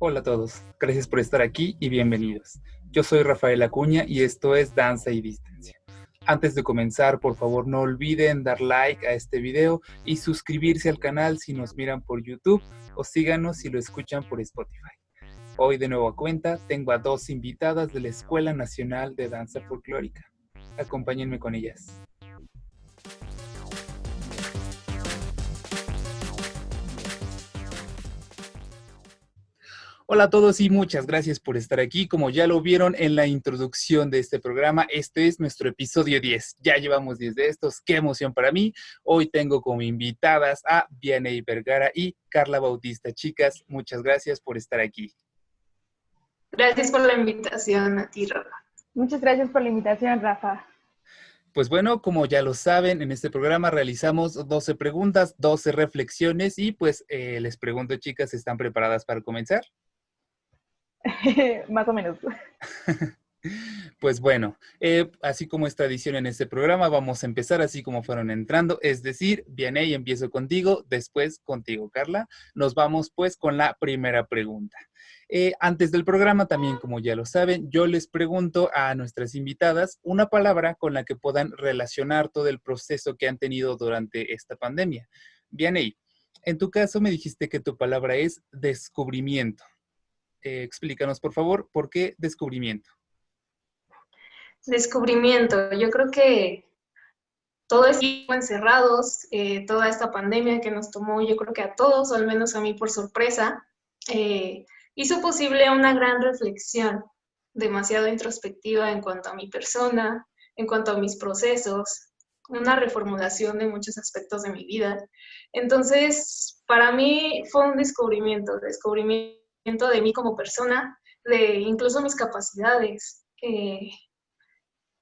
Hola a todos, gracias por estar aquí y bienvenidos. Yo soy Rafael Acuña y esto es Danza y Distancia. Antes de comenzar, por favor no olviden dar like a este video y suscribirse al canal si nos miran por YouTube o síganos si lo escuchan por Spotify. Hoy de nuevo a cuenta tengo a dos invitadas de la Escuela Nacional de Danza Folclórica. Acompáñenme con ellas. Hola a todos y muchas gracias por estar aquí. Como ya lo vieron en la introducción de este programa, este es nuestro episodio 10. Ya llevamos 10 de estos. ¡Qué emoción para mí! Hoy tengo como invitadas a Vianey Vergara y Carla Bautista. Chicas, muchas gracias por estar aquí. Gracias por la invitación a ti, Rafa. Muchas gracias por la invitación, Rafa. Pues bueno, como ya lo saben, en este programa realizamos 12 preguntas, 12 reflexiones y pues les pregunto, chicas, ¿están preparadas para comenzar? Más o menos. Pues bueno, así como es tradición en este programa, vamos a empezar así como fueron entrando, es decir, Vianey, empiezo contigo, después contigo, Carla. Nos vamos pues con la primera pregunta. Antes del programa, también como ya lo saben, yo les pregunto a nuestras invitadas una palabra con la que puedan relacionar todo el proceso que han tenido durante esta pandemia. Vianey, en tu caso me dijiste que tu palabra es descubrimiento. Explícanos, por favor, ¿por qué descubrimiento? Descubrimiento. Yo creo que todo este tiempo encerrados, toda esta pandemia que nos tomó, yo creo que a todos, o al menos a mí por sorpresa, hizo posible una gran reflexión, demasiado introspectiva en cuanto a mi persona, en cuanto a mis procesos, una reformulación de muchos aspectos de mi vida. Entonces, para mí fue un descubrimiento de mí como persona, de incluso mis capacidades.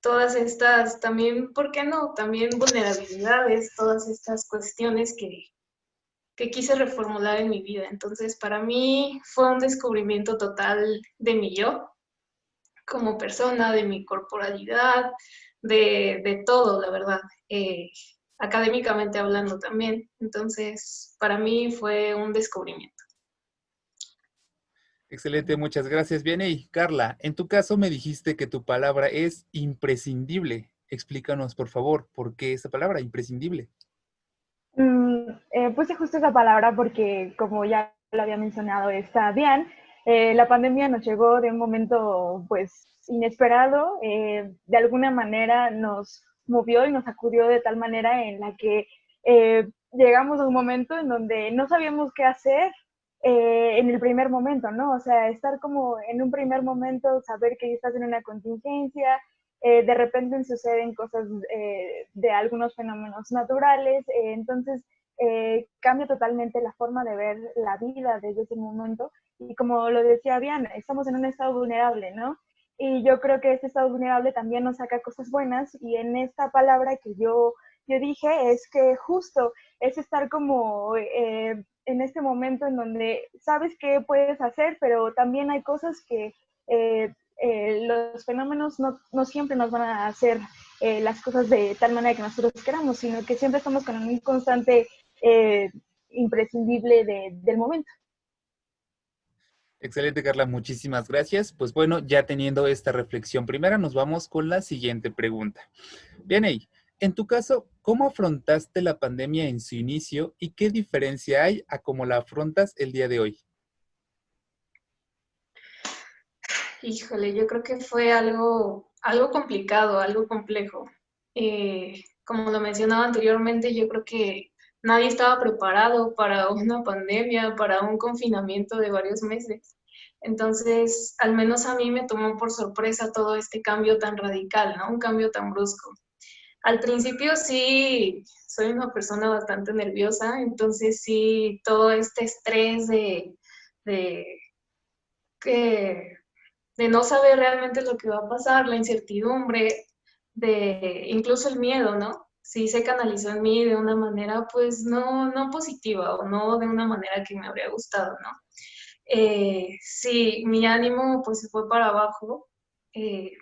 Todas estas, también, ¿por qué no? También vulnerabilidades, todas estas cuestiones que quise reformular en mi vida. Entonces, para mí fue un descubrimiento total de mi yo, como persona, de mi corporalidad, de todo, la verdad, académicamente hablando también. Entonces, para mí fue un descubrimiento. Excelente, muchas gracias. Vianey, Carla, en tu caso me dijiste que tu palabra es imprescindible. Explícanos, por favor, ¿por qué esa palabra, imprescindible? Puse justo esa palabra porque, como ya lo había mencionado, está bien. La pandemia nos llegó de un momento, pues, inesperado. De alguna manera nos movió y nos sacudió de tal manera en la que llegamos a un momento en donde no sabíamos qué hacer en el primer momento, ¿no? O sea, estar como en un primer momento, saber que estás en una contingencia, de repente suceden cosas de algunos fenómenos naturales, entonces cambia totalmente la forma de ver la vida desde ese momento. Y como lo decía Bian, estamos en un estado vulnerable, ¿no? Y yo creo que este estado vulnerable también nos saca cosas buenas, y en esta palabra que yo dije es que justo es estar como en este momento en donde sabes qué puedes hacer, pero también hay cosas que los fenómenos no siempre nos van a hacer las cosas de tal manera que nosotros queramos, sino que siempre estamos con un constante imprescindible del momento. Excelente, Carla, muchísimas gracias. Pues bueno, ya teniendo esta reflexión primera, nos vamos con la siguiente pregunta. Vianey, en tu caso, ¿cómo afrontaste la pandemia en su inicio y qué diferencia hay a cómo la afrontas el día de hoy? Híjole, yo creo que fue algo complicado, algo complejo. Como lo mencionaba anteriormente, yo creo que nadie estaba preparado para una pandemia, para un confinamiento de varios meses. Entonces, al menos a mí me tomó por sorpresa todo este cambio tan radical, ¿no? Un cambio tan brusco. Al principio sí, soy una persona bastante nerviosa, entonces sí, todo este estrés de que de no saber realmente lo que va a pasar, la incertidumbre, de incluso el miedo, ¿no? Sí se canalizó en mí de una manera pues no positiva o no de una manera que me habría gustado, ¿no? Sí, mi ánimo pues se fue para abajo. Eh,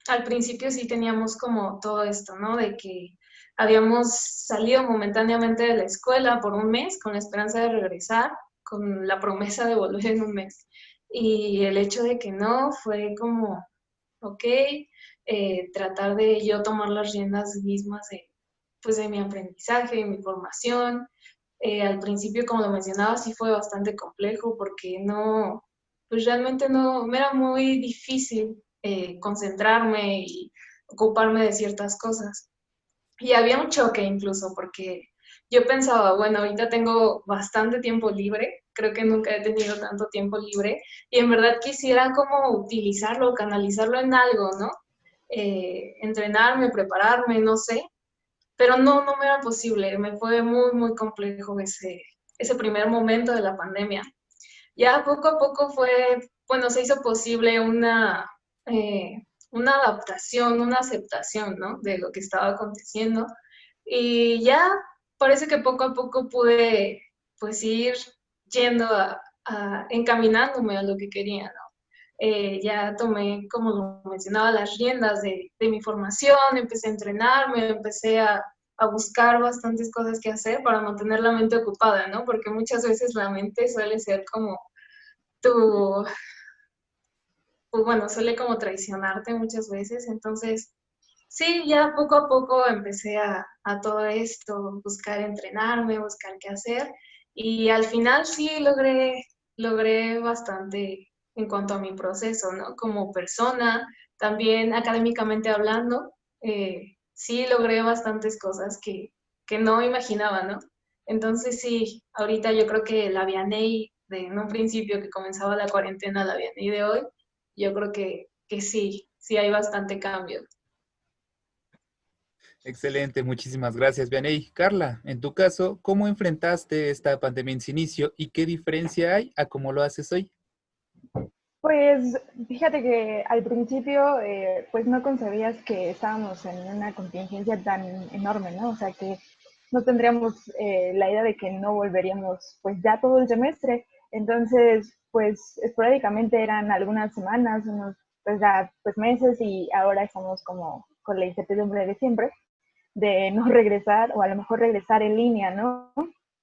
Al principio sí teníamos como todo esto, ¿no? De que habíamos salido momentáneamente de la escuela por un mes con la esperanza de regresar, con la promesa de volver en un mes. y el hecho de que no fue como, ok, tratar de yo tomar las riendas mismas de, pues, de mi aprendizaje, de mi formación. Al principio, como lo mencionaba, sí fue bastante complejo porque no, pues realmente no, me era muy difícil concentrarme y ocuparme de ciertas cosas. Y había un choque incluso porque yo pensaba, bueno, ahorita tengo bastante tiempo libre, creo que nunca he tenido tanto tiempo libre y en verdad quisiera como utilizarlo, canalizarlo en algo, ¿no? Entrenarme, prepararme, no sé, pero no, no me era posible, me fue muy, muy complejo ese primer momento de la pandemia. Ya poco a poco fue, bueno, se hizo posible una adaptación, una aceptación, ¿no? De lo que estaba aconteciendo. Y ya parece que poco a poco pude, pues, ir yendo encaminándome a lo que quería, ¿no? Ya tomé, como lo mencionaba, las riendas de mi formación, empecé a entrenarme, empecé a buscar bastantes cosas que hacer para mantener la mente ocupada, ¿no? Porque muchas veces la mente suele ser como tu, pues bueno, suele como traicionarte muchas veces. Entonces, sí, ya poco a poco empecé a todo esto, buscar entrenarme, buscar qué hacer. Y al final sí logré bastante en cuanto a mi proceso, ¿no? Como persona, también académicamente hablando, sí logré bastantes cosas que no imaginaba, ¿no? Entonces sí, ahorita yo creo que la Vianey de en un principio que comenzaba la cuarentena, la Vianey de hoy, yo creo que sí, sí hay bastante cambio. Excelente, muchísimas gracias, Vianey. Carla, en tu caso, ¿cómo enfrentaste esta pandemia en su inicio y qué diferencia hay a cómo lo haces hoy? Pues fíjate que al principio pues no concebías que estábamos en una contingencia tan enorme, ¿no? O sea que no tendríamos la idea de que no volveríamos pues ya todo el semestre. Entonces pues esporádicamente eran algunas semanas, unos pues ya pues meses y ahora estamos como con la incertidumbre de siempre de no regresar o a lo mejor regresar en línea, ¿no?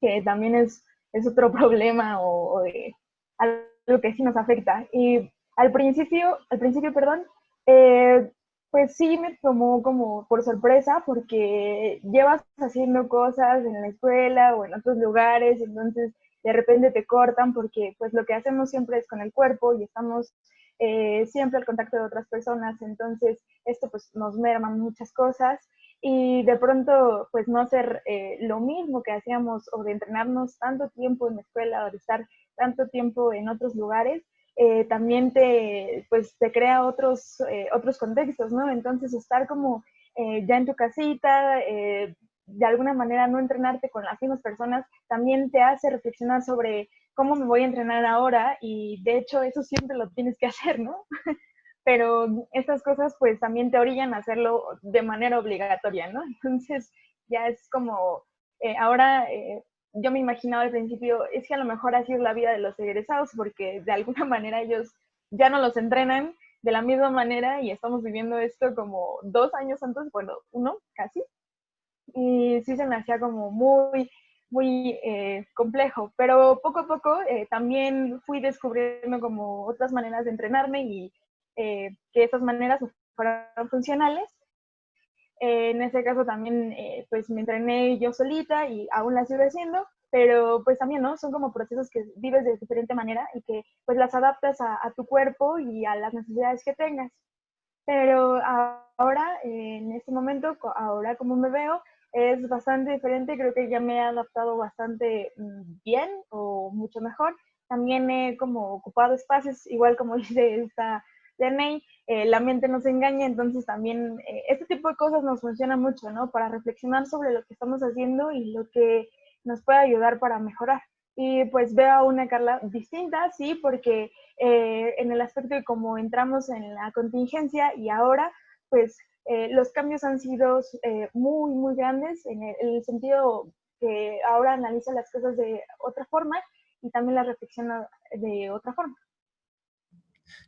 Que también es otro problema o de algo que sí nos afecta. Y al principio, perdón, eh, pues sí me tomó como por sorpresa porque llevas haciendo cosas en la escuela o en otros lugares, entonces de repente te cortan porque pues lo que hacemos siempre es con el cuerpo y estamos siempre al contacto de otras personas, entonces esto pues nos merma muchas cosas y de pronto pues no hacer lo mismo que hacíamos o de entrenarnos tanto tiempo en la escuela o de estar tanto tiempo en otros lugares, también pues, te crea otros contextos, ¿no? Entonces estar como ya en tu casita, de alguna manera no entrenarte con las mismas personas, también te hace reflexionar sobre cómo me voy a entrenar ahora y de hecho eso siempre lo tienes que hacer, ¿no? Pero estas cosas pues también te orillan a hacerlo de manera obligatoria, ¿no? Entonces ya es como, ahora yo me imaginaba al principio, es que a lo mejor así es la vida de los egresados, porque de alguna manera ellos ya no los entrenan de la misma manera y estamos viviendo esto como 2 años antes, bueno, uno casi, y sí se me hacía como muy complejo, pero poco a poco también fui descubriendo como otras maneras de entrenarme y que esas maneras fueron funcionales. En ese caso también pues me entrené yo solita y aún la sigo haciendo, pero pues también, ¿no? Son como procesos que vives de diferente manera y que pues las adaptas a tu cuerpo y a las necesidades que tengas. Pero ahora, en este momento, ahora como me veo, es bastante diferente. Creo que ya me he adaptado bastante bien o mucho mejor. También he como ocupado espacios, igual como dice esta Leney, la mente nos engaña, entonces también este tipo de cosas nos funciona mucho, ¿no? Para reflexionar sobre lo que estamos haciendo y lo que nos puede ayudar para mejorar. Y pues veo a una Carla distinta, sí, porque en el aspecto de cómo entramos en la contingencia y ahora, pues los cambios han sido muy grandes en el sentido que ahora analiza las cosas de otra forma y también las reflexiona de otra forma.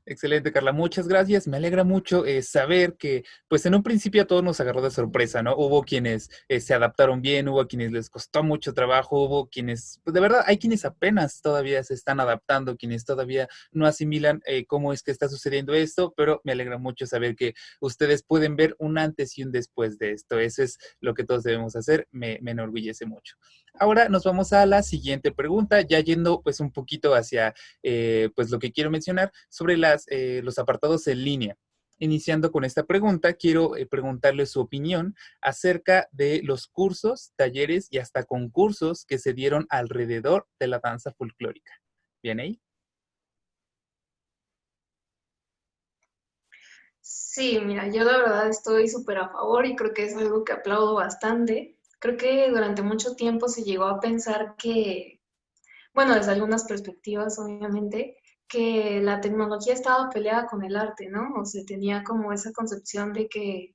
Excelente, Carla. Muchas gracias. Me alegra mucho saber que, pues en un principio a todos nos agarró de sorpresa, ¿no? Hubo quienes se adaptaron bien, hubo quienes les costó mucho trabajo, hubo quienes, pues de verdad, hay quienes apenas todavía se están adaptando, quienes todavía no asimilan cómo es que está sucediendo esto, pero me alegra mucho saber que ustedes pueden ver un antes y un después de esto. Eso es lo que todos debemos hacer. Me enorgullece mucho. Ahora nos vamos a la siguiente pregunta, ya yendo pues un poquito hacia pues lo que quiero mencionar sobre los apartados en línea. Iniciando con esta pregunta, quiero preguntarle su opinión acerca de los cursos, talleres y hasta concursos que se dieron alrededor de la danza folclórica. ¿Bien ahí? Sí, mira, yo la verdad estoy súper a favor y creo que es algo que aplaudo bastante. Creo que durante mucho tiempo se llegó a pensar que, bueno, desde algunas perspectivas, obviamente, que la tecnología estaba peleada con el arte, ¿no? O se tenía como esa concepción de que,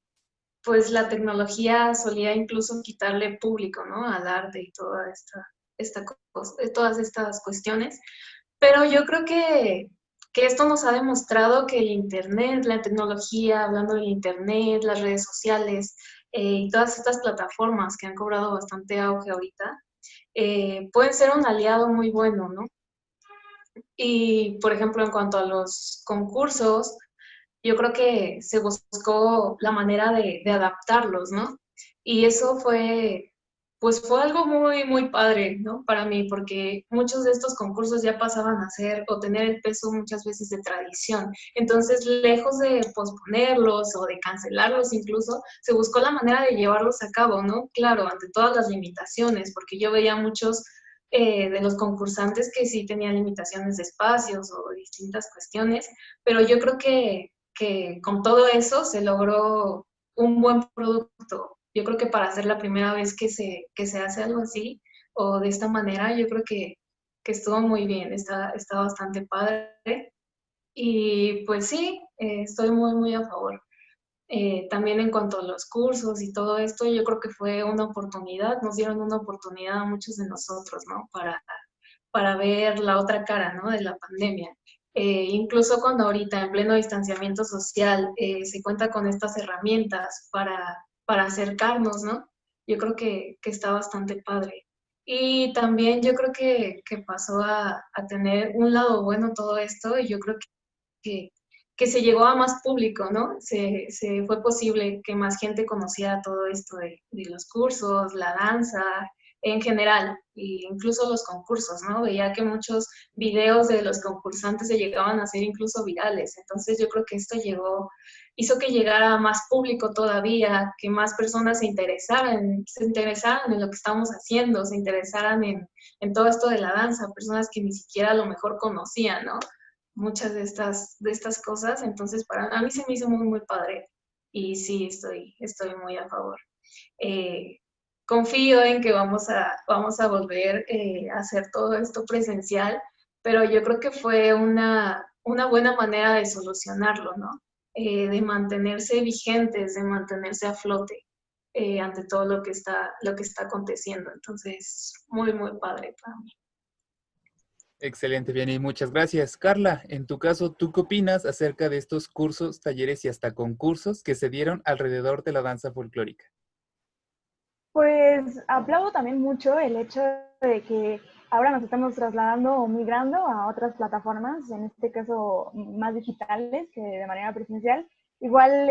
pues, la tecnología solía incluso quitarle público, ¿no? Al arte y todas estas cuestiones. Pero yo creo que esto nos ha demostrado que el Internet, la tecnología, hablando del Internet, las redes sociales y todas estas plataformas que han cobrado bastante auge ahorita, pueden ser un aliado muy bueno, ¿no? Y, por ejemplo, en cuanto a los concursos, yo creo que se buscó la manera de adaptarlos, ¿no? Y eso fue, pues fue algo muy, muy padre, ¿no? Para mí, porque muchos de estos concursos ya pasaban a ser o tener el peso muchas veces de tradición. Entonces, lejos de posponerlos o de cancelarlos incluso, se buscó la manera de llevarlos a cabo, ¿no? Claro, ante todas las limitaciones, porque yo veía muchos de los concursantes que sí tenían limitaciones de espacios o distintas cuestiones, pero yo creo que con todo eso se logró un buen producto. Yo creo que para ser la primera vez que se hace algo así o de esta manera, yo creo que estuvo muy bien, está bastante padre. Y pues sí, estoy muy, muy a favor. También en cuanto a los cursos y todo esto, yo creo que fue una oportunidad, nos dieron una oportunidad a muchos de nosotros, ¿no? Para ver la otra cara, ¿no? De la pandemia. Incluso cuando ahorita en pleno distanciamiento social se cuenta con estas herramientas para acercarnos, ¿no? Yo creo que está bastante padre. Y también yo creo que pasó a tener un lado bueno todo esto y yo creo que, que se llegó a más público, ¿no? Se fue posible que más gente conociera todo esto de los cursos, la danza, en general, e incluso los concursos, ¿no? Veía que muchos videos de los concursantes se llegaban a ser incluso virales. Entonces yo creo que esto hizo que llegara a más público todavía, que más personas se interesaran en lo que estamos haciendo, se interesaran en todo esto de la danza, personas que ni siquiera a lo mejor conocían, ¿no? Muchas de estas cosas, entonces para a mí se me hizo muy, muy padre y sí, estoy muy a favor. Eh, Confío en que vamos a volver a hacer todo esto presencial, pero yo creo que fue una buena manera de solucionarlo, ¿no? De mantenerse vigentes, de mantenerse a flote ante todo lo que está aconteciendo. Entonces, muy, muy padre para mí. Excelente, bien, y muchas gracias. Carla, en tu caso, ¿tú qué opinas acerca de estos cursos, talleres y hasta concursos que se dieron alrededor de la danza folclórica? Pues aplaudo también mucho el hecho de que ahora nos estamos trasladando o migrando a otras plataformas, en este caso más digitales que de manera presencial. Igual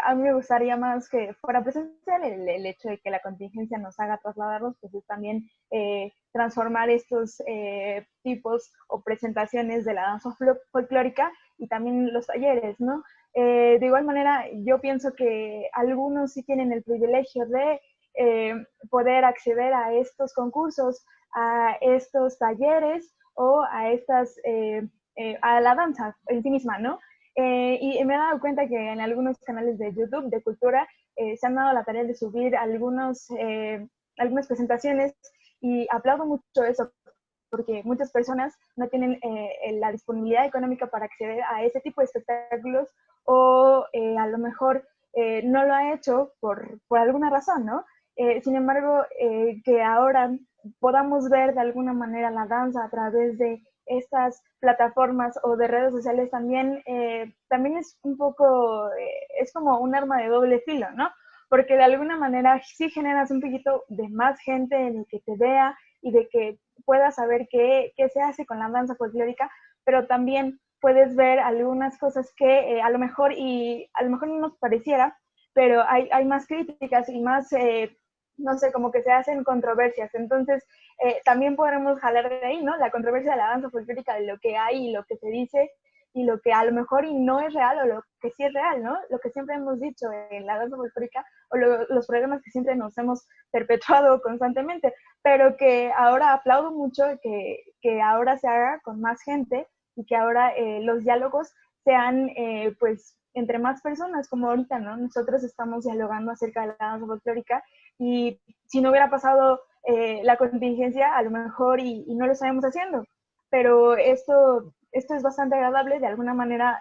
a mí me gustaría más que fuera presencial, el hecho de que la contingencia nos haga trasladarnos, pues es también transformar estos tipos o presentaciones de la danza folclórica y también los talleres, ¿no? De igual manera, yo pienso que algunos sí tienen el privilegio de poder acceder a estos concursos, a estos talleres o a a la danza en sí misma, ¿no? Y me he dado cuenta que en algunos canales de YouTube de cultura se han dado la tarea de subir algunas presentaciones y aplaudo mucho eso porque muchas personas no tienen la disponibilidad económica para acceder a ese tipo de espectáculos o a lo mejor no lo ha hecho por alguna razón, ¿no? Sin embargo, que ahora podamos ver de alguna manera la danza a través de estas plataformas o de redes sociales también, también es un poco, es como un arma de doble filo, ¿no? Porque de alguna manera sí generas un poquito de más gente en el que te vea y de que pueda saber qué se hace con la danza folclórica, pero también puedes ver algunas cosas que a lo mejor no nos pareciera, pero hay más críticas y más, no sé, como que se hacen controversias. Entonces, también podremos jalar de ahí, ¿no? La controversia de la danza folclórica, de lo que hay y lo que se dice y lo que a lo mejor y no es real o lo que sí es real, ¿no? Lo que siempre hemos dicho en la danza folclórica o los problemas que siempre nos hemos perpetuado constantemente, pero que ahora aplaudo mucho que ahora se haga con más gente y que ahora los diálogos sean pues entre más personas, como ahorita, ¿no? Nosotros estamos dialogando acerca de la danza folclórica y si no hubiera pasado la contingencia, a lo mejor y no lo estaremos haciendo, pero esto es bastante agradable, de alguna manera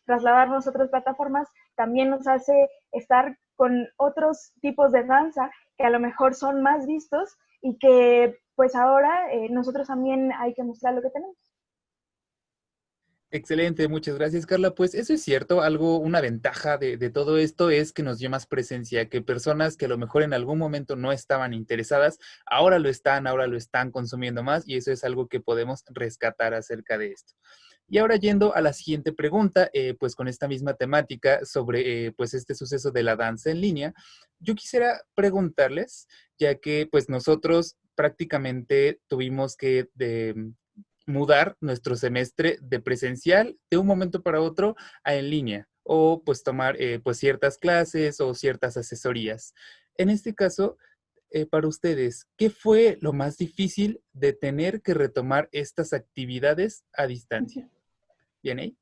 trasladarnos a otras plataformas también nos hace estar con otros tipos de danza que a lo mejor son más vistos y que pues ahora nosotros también hay que mostrar lo que tenemos. Excelente, muchas gracias, Carla. Pues eso es cierto, una ventaja de todo esto es que nos dio más presencia, que personas que a lo mejor en algún momento no estaban interesadas, ahora lo están consumiendo más y eso es algo que podemos rescatar acerca de esto. Y ahora yendo a la siguiente pregunta, pues con esta misma temática sobre pues este suceso de la danza en línea, yo quisiera preguntarles, ya que pues nosotros prácticamente tuvimos que mudar nuestro semestre de presencial de un momento para otro a en línea o pues tomar pues ciertas clases o ciertas asesorías. En este caso, para ustedes, ¿qué fue lo más difícil de tener que retomar estas actividades a distancia? ¿Bien ahí?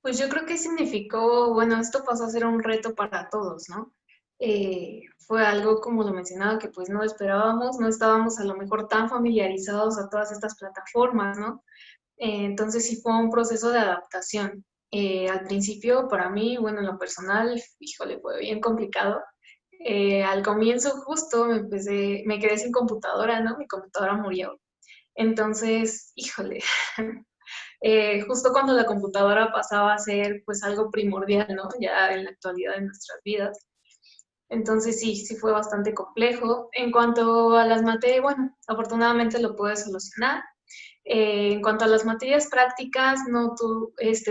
Pues yo creo que significó, bueno, esto pasó a ser un reto para todos, ¿no? Fue algo, como lo mencionaba, que pues no esperábamos, no estábamos a lo mejor tan familiarizados a todas estas plataformas, ¿no? Entonces sí fue un proceso de adaptación. Al principio, para mí, bueno, en lo personal, híjole, fue bien complicado. Al comienzo justo me quedé sin computadora, ¿no? Mi computadora murió. Entonces, híjole, justo cuando la computadora pasaba a ser pues algo primordial, ¿no? Ya en la actualidad de nuestras vidas. Entonces sí fue bastante complejo. En cuanto a las materias, bueno, afortunadamente lo pude solucionar. En cuanto a las materias prácticas,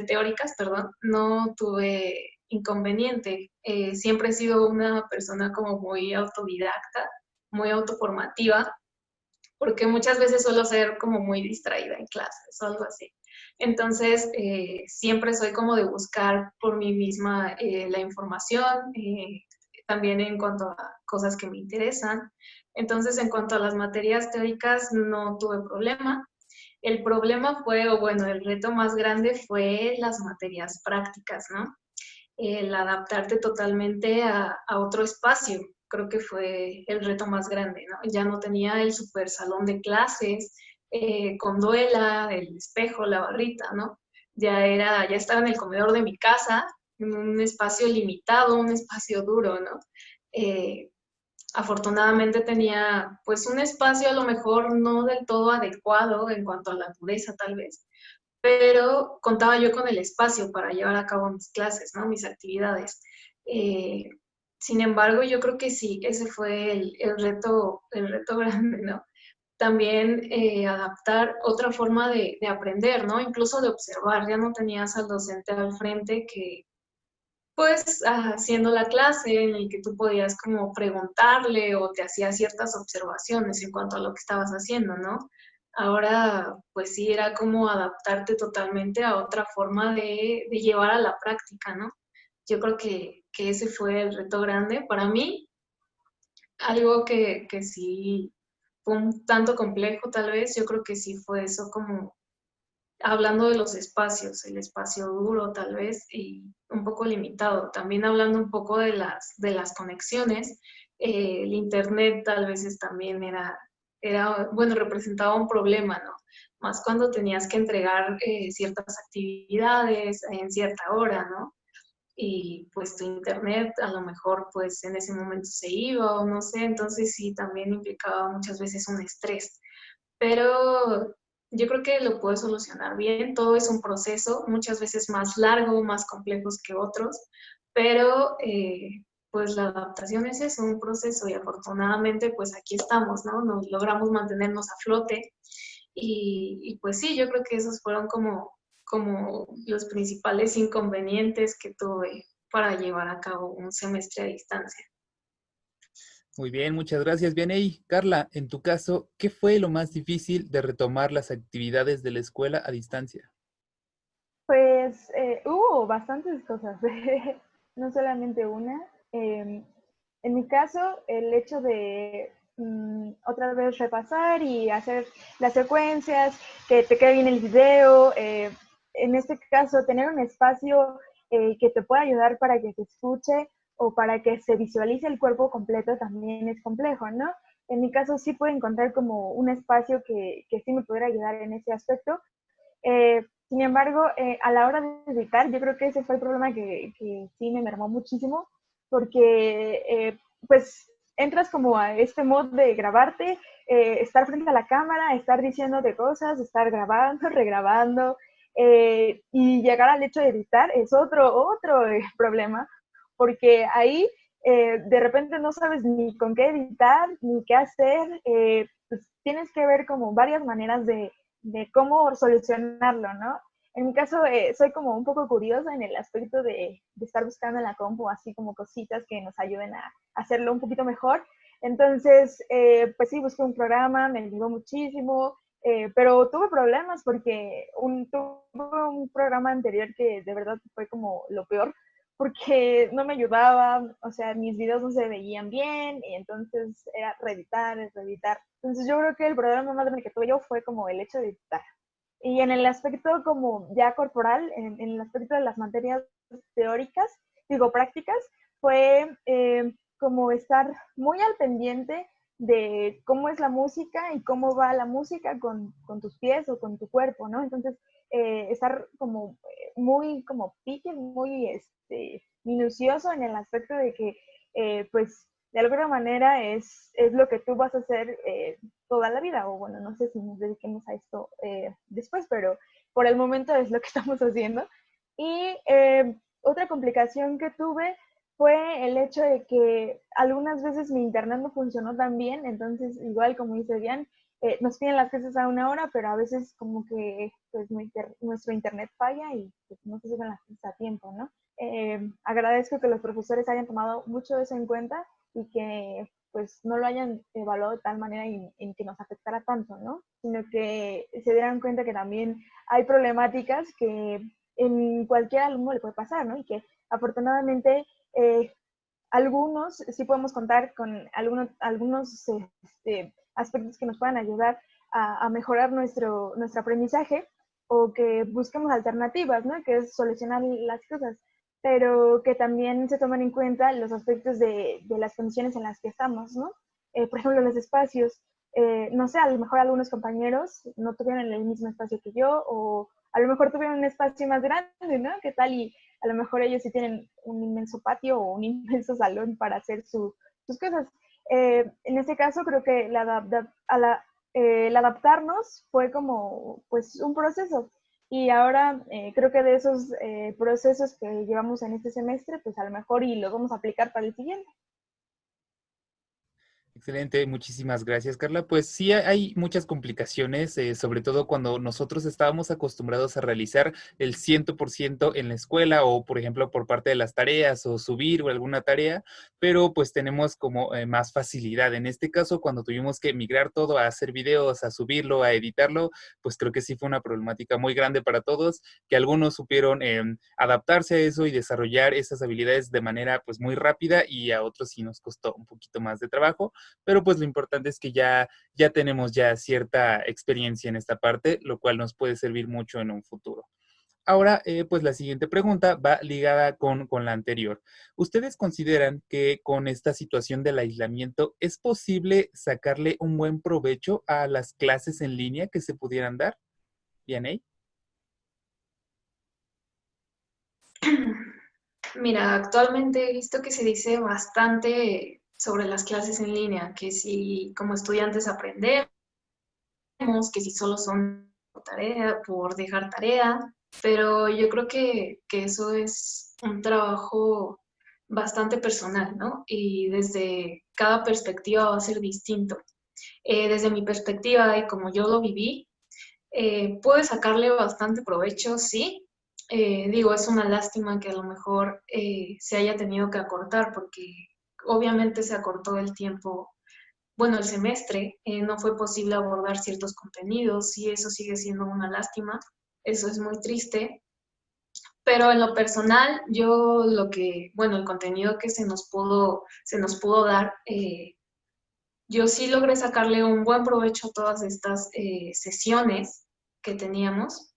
teóricas, perdón, no tuve inconveniente. Siempre he sido una persona como muy autodidacta, muy autoformativa, porque muchas veces suelo ser como muy distraída en clases o algo así. Entonces, siempre soy como de buscar por mí misma la información, también en cuanto a cosas que me interesan. Entonces, en cuanto a las materias teóricas, no tuve problema. El problema fue, o bueno, el reto más grande fue las materias prácticas, ¿no? El adaptarte totalmente a otro espacio. Creo que fue el reto más grande, ¿no? Ya no tenía el super salón de clases con duela, el espejo, la barrita, ¿no? Ya estaba en el comedor de mi casa, en un espacio limitado, un espacio duro, ¿no? Eh, Afortunadamente tenía pues un espacio a lo mejor no del todo adecuado en cuanto a la dureza tal vez, pero contaba yo con el espacio para llevar a cabo mis clases, ¿no? Mis actividades. Eh, Sin embargo, yo creo que sí, ese fue el reto grande, ¿no? También adaptar otra forma de aprender, ¿no? Incluso de observar, ya no tenías al docente al frente que, pues, haciendo la clase en el que tú podías como preguntarle o te hacía ciertas observaciones en cuanto a lo que estabas haciendo, ¿no? Ahora, pues sí, era como adaptarte totalmente a otra forma de llevar a la práctica, ¿no? Yo creo que ese fue el reto grande para mí, algo que sí fue un tanto complejo tal vez, yo creo que sí fue eso como hablando de los espacios, el espacio duro tal vez y un poco limitado. También hablando un poco de las conexiones, el internet tal vez también bueno, representaba un problema, ¿no? Más cuando tenías que entregar ciertas actividades en cierta hora, ¿no? y pues tu internet a lo mejor pues en ese momento se iba o no sé, entonces sí, también implicaba muchas veces un estrés. Pero yo creo que lo puedes solucionar bien, todo es un proceso, muchas veces más largo, más complejos que otros, pero pues la adaptación es eso, un proceso y afortunadamente pues aquí estamos, ¿no? Nos logramos mantenernos a flote y pues sí, yo creo que esos fueron como los principales inconvenientes que tuve para llevar a cabo un semestre a distancia. Muy bien, muchas gracias, Vianey. Carla, en tu caso, ¿qué fue lo más difícil de retomar las actividades de la escuela a distancia? Pues hubo bastantes cosas, no solamente una. En mi caso, el hecho de otra vez repasar y hacer las secuencias, que te quede bien el video, en este caso, tener un espacio que te pueda ayudar para que se escuche o para que se visualice el cuerpo completo también es complejo, ¿no? En mi caso sí pude encontrar como un espacio que sí me pudiera ayudar en ese aspecto. Sin embargo, a la hora de editar, yo creo que ese fue el problema que sí me mermó muchísimo, porque pues entras como a este modo de grabarte, estar frente a la cámara, estar diciéndote cosas, estar grabando, regrabando, y llegar al hecho de editar es otro problema, porque ahí de repente no sabes ni con qué editar, ni qué hacer, pues tienes que ver como varias maneras de cómo solucionarlo, ¿no? En mi caso, soy como un poco curiosa en el aspecto de estar buscando en la compu así como cositas que nos ayuden a hacerlo un poquito mejor. Entonces, pues sí, busqué un programa, me ayudó muchísimo, pero tuve problemas porque tuve un programa anterior que de verdad fue como lo peor, porque no me ayudaba, o sea, mis videos no se veían bien, y entonces era reeditar, reeditar. Entonces yo creo que el problema más grande que tuve yo fue como el hecho de editar. Y en el aspecto como ya corporal, en el aspecto de las materias teóricas, digo prácticas, fue como estar muy al pendiente de cómo es la música y cómo va la música con tus pies o con tu cuerpo, ¿no? Entonces, estar como muy como pique, muy minucioso en el aspecto de que, pues, de alguna manera es lo que tú vas a hacer toda la vida, o bueno, no sé si nos dediquemos a esto después, pero por el momento es lo que estamos haciendo. Y otra complicación que tuve fue el hecho de que algunas veces mi internet no funcionó tan bien, entonces igual como dice Diane, nos piden las clases a una hora, pero a veces como que pues nuestro internet falla y pues, no se suben las clases a tiempo, ¿no? Agradezco que los profesores hayan tomado mucho eso en cuenta y que pues no lo hayan evaluado de tal manera en que nos afectara tanto, ¿no? Sino que se dieran cuenta que también hay problemáticas que en cualquier alumno le puede pasar, ¿no? Y que afortunadamente algunos sí podemos contar con algunos aspectos que nos puedan ayudar a mejorar nuestro aprendizaje o que busquemos alternativas, ¿no? Que es solucionar las cosas, pero que también se tomen en cuenta los aspectos de las condiciones en las que estamos, ¿no? Por ejemplo, los espacios. No sé, a lo mejor algunos compañeros no tuvieron el mismo espacio que yo o a lo mejor tuvieron un espacio más grande, ¿no? ¿Qué tal? Y a lo mejor ellos sí tienen un inmenso patio o un inmenso salón para hacer sus cosas. En este caso, creo que el adaptarnos fue como pues un proceso. Y ahora creo que de esos procesos que llevamos en este semestre, pues a lo mejor y los vamos a aplicar para el siguiente. Excelente, muchísimas gracias, Carla. Pues sí, hay muchas complicaciones, sobre todo cuando nosotros estábamos acostumbrados a realizar el 100% en la escuela o, por ejemplo, por parte de las tareas o subir o alguna tarea, pero pues tenemos como más facilidad. En este caso, cuando tuvimos que migrar todo a hacer videos, a subirlo, a editarlo, pues creo que sí fue una problemática muy grande para todos, que algunos supieron adaptarse a eso y desarrollar esas habilidades de manera pues muy rápida y a otros sí nos costó un poquito más de trabajo, pero pues lo importante es que ya tenemos ya cierta experiencia en esta parte, lo cual nos puede servir mucho en un futuro. Ahora, pues la siguiente pregunta va ligada con la anterior. ¿Ustedes consideran que con esta situación del aislamiento es posible sacarle un buen provecho a las clases en línea que se pudieran dar? Vianey. Mira, actualmente he visto que se dice bastante sobre las clases en línea, que si como estudiantes aprendemos, que si solo son por tarea, por dejar tarea, pero yo creo que eso es un trabajo bastante personal, ¿no? Y desde cada perspectiva va a ser distinto. Desde mi perspectiva y como yo lo viví, pude sacarle bastante provecho, sí. Digo, es una lástima que a lo mejor se haya tenido que acortar porque obviamente se acortó el tiempo, bueno, el semestre, no fue posible abordar ciertos contenidos y eso sigue siendo una lástima. Eso es muy triste. Pero en lo personal, yo lo que, bueno, el contenido que se nos pudo dar, yo sí logré sacarle un buen provecho a todas estas sesiones que teníamos.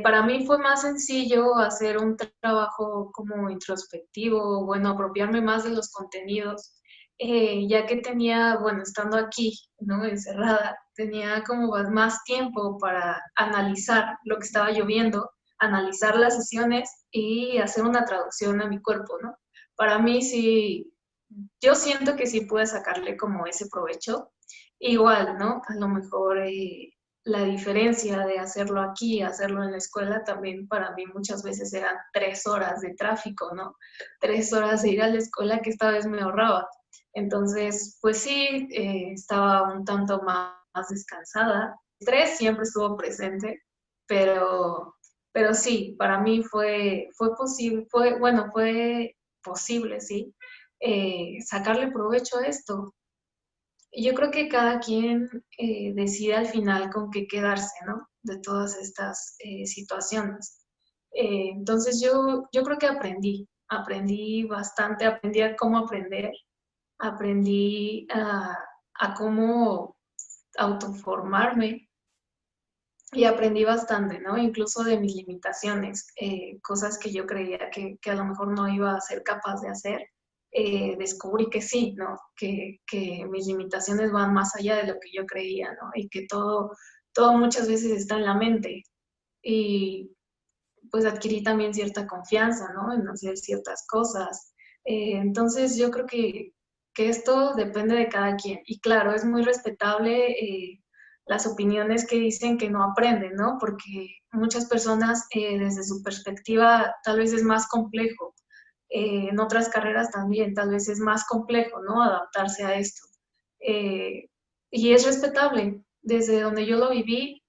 Para mí fue más sencillo hacer un trabajo como introspectivo, bueno, apropiarme más de los contenidos, ya que tenía, bueno, estando aquí, ¿no? Encerrada, tenía como más tiempo para analizar lo que estaba lloviendo, analizar las sesiones y hacer una traducción a mi cuerpo, ¿no? Para mí sí, yo siento que sí pude sacarle como ese provecho. Igual, ¿no? A lo mejor la diferencia de hacerlo aquí, hacerlo en la escuela, también para mí muchas veces eran 3 horas de tráfico, ¿no? 3 horas de ir a la escuela que esta vez me ahorraba. Entonces, pues sí, estaba un tanto más descansada. El estrés siempre estuvo presente, pero, pero sí, para mí fue posible, fue posible, sí, sacarle provecho a esto. Y yo creo que cada quien decide al final con qué quedarse, ¿no? De todas estas situaciones. Entonces yo creo que aprendí bastante, aprendí a cómo aprender, aprendí a cómo autoformarme y aprendí bastante, ¿no? Incluso de mis limitaciones, cosas que yo creía que a lo mejor no iba a ser capaz de hacer, descubrí que sí, ¿no? Que mis limitaciones van más allá de lo que yo creía, ¿no? Y que todo muchas veces está en la mente. Y pues adquirí también cierta confianza, ¿no? En hacer ciertas cosas. Entonces yo creo que esto depende de cada quien. Y claro, es muy respetable las opiniones que dicen que no aprenden, ¿no? Porque muchas personas desde su perspectiva tal vez es más complejo. En otras carreras también tal vez es más complejo, ¿no? Adaptarse a esto. Eh, y es respetable. Desde donde yo lo viví,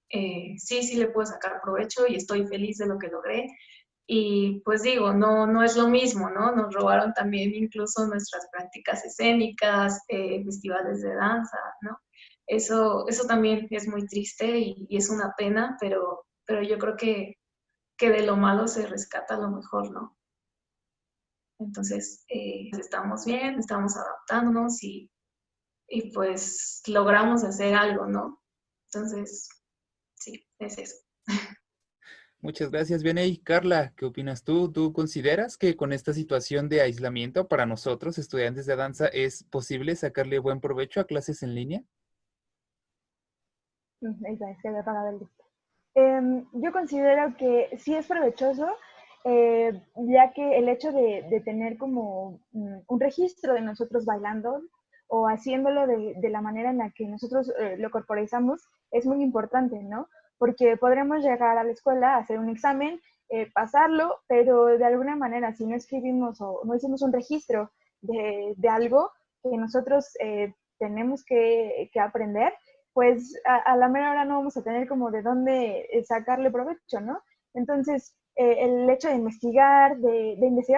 sí le puedo sacar provecho y estoy feliz de lo que logré. Y pues digo, no es lo mismo, ¿no? Nos robaron también incluso nuestras prácticas escénicas, festivales de danza, ¿no? Eso también es muy triste y es una pena, pero yo creo que de lo malo se rescata lo mejor, ¿no? Entonces, estamos bien, estamos adaptándonos y pues logramos hacer algo, ¿no? Entonces, sí, es eso. Muchas gracias, Vianey. Carla, ¿qué opinas tú? ¿Tú consideras que con esta situación de aislamiento para nosotros, estudiantes de danza, es posible sacarle buen provecho a clases en línea? Esa es que había apagado el disco. Yo considero que sí es provechoso, ya que el hecho de tener como un registro de nosotros bailando o haciéndolo de la manera en la que nosotros lo corporizamos es muy importante, ¿no? Porque podremos llegar a la escuela, hacer un examen, pasarlo, pero de alguna manera si no escribimos o no hicimos un registro de algo que nosotros tenemos que aprender, pues a la mera hora no vamos a tener como de dónde sacarle provecho, ¿no? Entonces, el hecho de investigar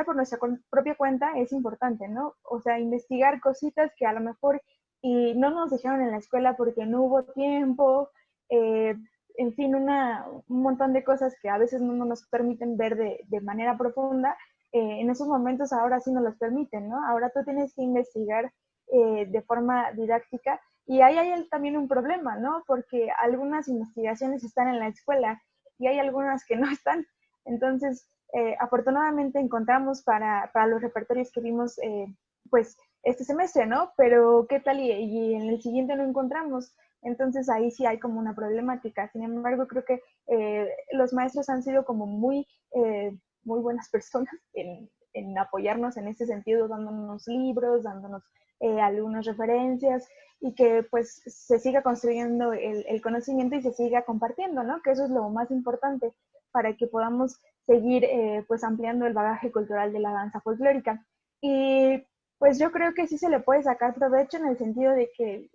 por nuestra propia cuenta es importante, ¿no? O sea, investigar cositas que a lo mejor y no nos dijeron en la escuela porque no hubo tiempo, eh, en fin, un montón de cosas que a veces no nos permiten ver de manera profunda, en esos momentos ahora sí nos los permiten, ¿no? Ahora tú tienes que investigar de forma didáctica y ahí hay también un problema, ¿no? Porque algunas investigaciones están en la escuela y hay algunas que no están. Entonces, afortunadamente encontramos para los repertorios que vimos, pues, este semestre, ¿no? Pero, ¿qué tal? Y en el siguiente no encontramos. Entonces, ahí sí hay como una problemática. Sin embargo, creo que los maestros han sido como muy buenas personas en apoyarnos en ese sentido, dándonos libros, dándonos algunas referencias, y que pues se siga construyendo el conocimiento y se siga compartiendo, ¿no? Que eso es lo más importante para que podamos seguir pues ampliando el bagaje cultural de la danza folclórica. Y pues yo creo que sí se le puede sacar provecho en el sentido de que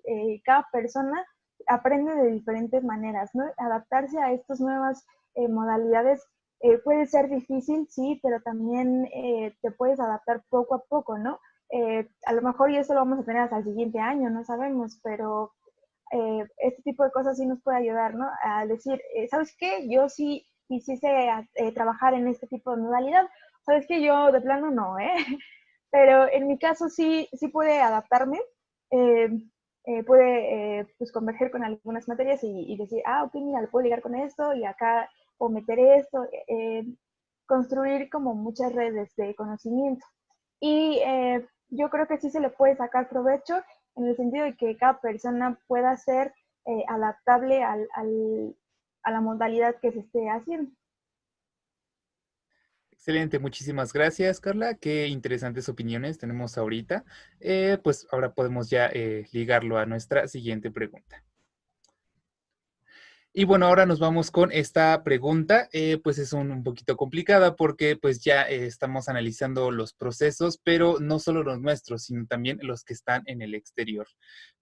cada persona aprende de diferentes maneras, ¿no? Adaptarse a estas nuevas modalidades puede ser difícil, sí, pero también te puedes adaptar poco a poco, ¿no? A lo mejor y eso lo vamos a tener hasta el siguiente año, no sabemos, pero este tipo de cosas sí nos puede ayudar, ¿no? A decir, ¿sabes qué? Yo sí quisiese trabajar en este tipo de modalidad, ¿sabes qué? Yo de plano no, ¿eh? Pero en mi caso sí, sí puede adaptarme, eh, puede pues converger con algunas materias y decir, ah, ok, mira, lo puedo ligar con esto y acá, o meter esto, construir como muchas redes de conocimiento. Y yo creo que sí se le puede sacar provecho en el sentido de que cada persona pueda ser adaptable a la modalidad que se esté haciendo. Excelente, muchísimas gracias, Carla. Qué interesantes opiniones tenemos ahorita. Pues ahora podemos ya ligarlo a nuestra siguiente pregunta. Y bueno, ahora nos vamos con esta pregunta, pues es un poquito complicada porque pues ya estamos analizando los procesos, pero no solo los nuestros, sino también los que están en el exterior.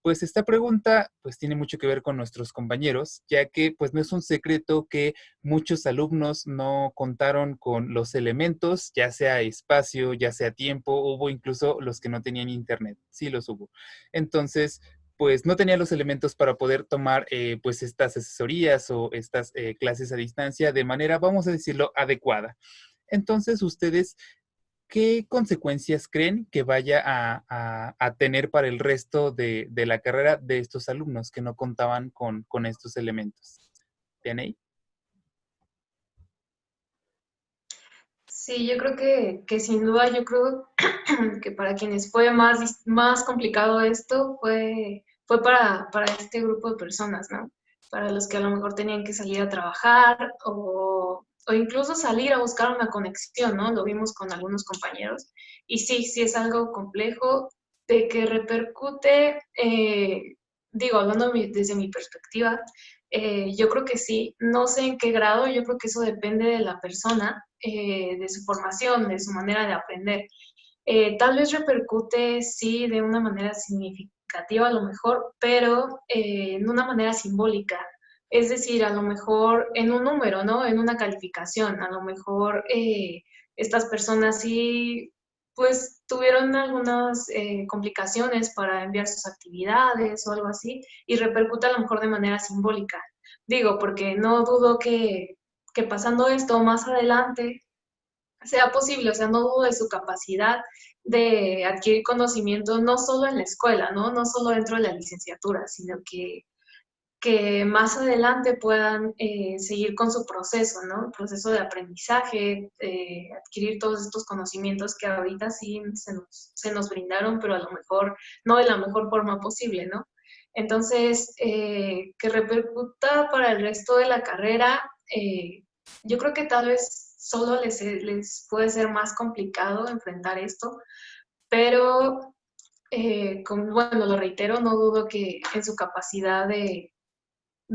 Pues esta pregunta pues tiene mucho que ver con nuestros compañeros, ya que pues no es un secreto que muchos alumnos no contaron con los elementos, ya sea espacio, ya sea tiempo, hubo incluso los que no tenían internet, sí los hubo. Entonces, pues no tenía los elementos para poder tomar pues estas asesorías o estas clases a distancia de manera, vamos a decirlo, adecuada. Entonces, ustedes, ¿qué consecuencias creen que vaya a tener para el resto de la carrera de estos alumnos que no contaban con estos elementos? ¿Tienen ahí? Sí, yo creo que sin duda, yo creo que para quienes fue más complicado esto fue para este grupo de personas, ¿no? Para los que a lo mejor tenían que salir a trabajar o incluso salir a buscar una conexión, ¿no? Lo vimos con algunos compañeros. Y sí, sí es algo complejo de que repercute, digo, hablando desde mi perspectiva, yo creo que sí, no sé en qué grado, yo creo que eso depende de la persona, de su formación, de su manera de aprender. Tal vez repercute, sí, de una manera significativa a lo mejor, pero en una manera simbólica. Es decir, a lo mejor en un número, ¿no? En una calificación. A lo mejor estas personas sí, pues tuvieron algunas complicaciones para enviar sus actividades o algo así, y repercute a lo mejor de manera simbólica. Digo, porque no dudo que pasando esto más adelante sea posible, o sea, no dudo de su capacidad de adquirir conocimiento no solo en la escuela, ¿no? No solo dentro de la licenciatura, sino que más adelante puedan seguir con su proceso, ¿no? Proceso de aprendizaje, adquirir todos estos conocimientos que ahorita sí se nos brindaron, pero a lo mejor no de la mejor forma posible, ¿no? Entonces, que repercuta para el resto de la carrera, yo creo que tal vez solo les puede ser más complicado enfrentar esto, pero, bueno, lo reitero, no dudo que en su capacidad de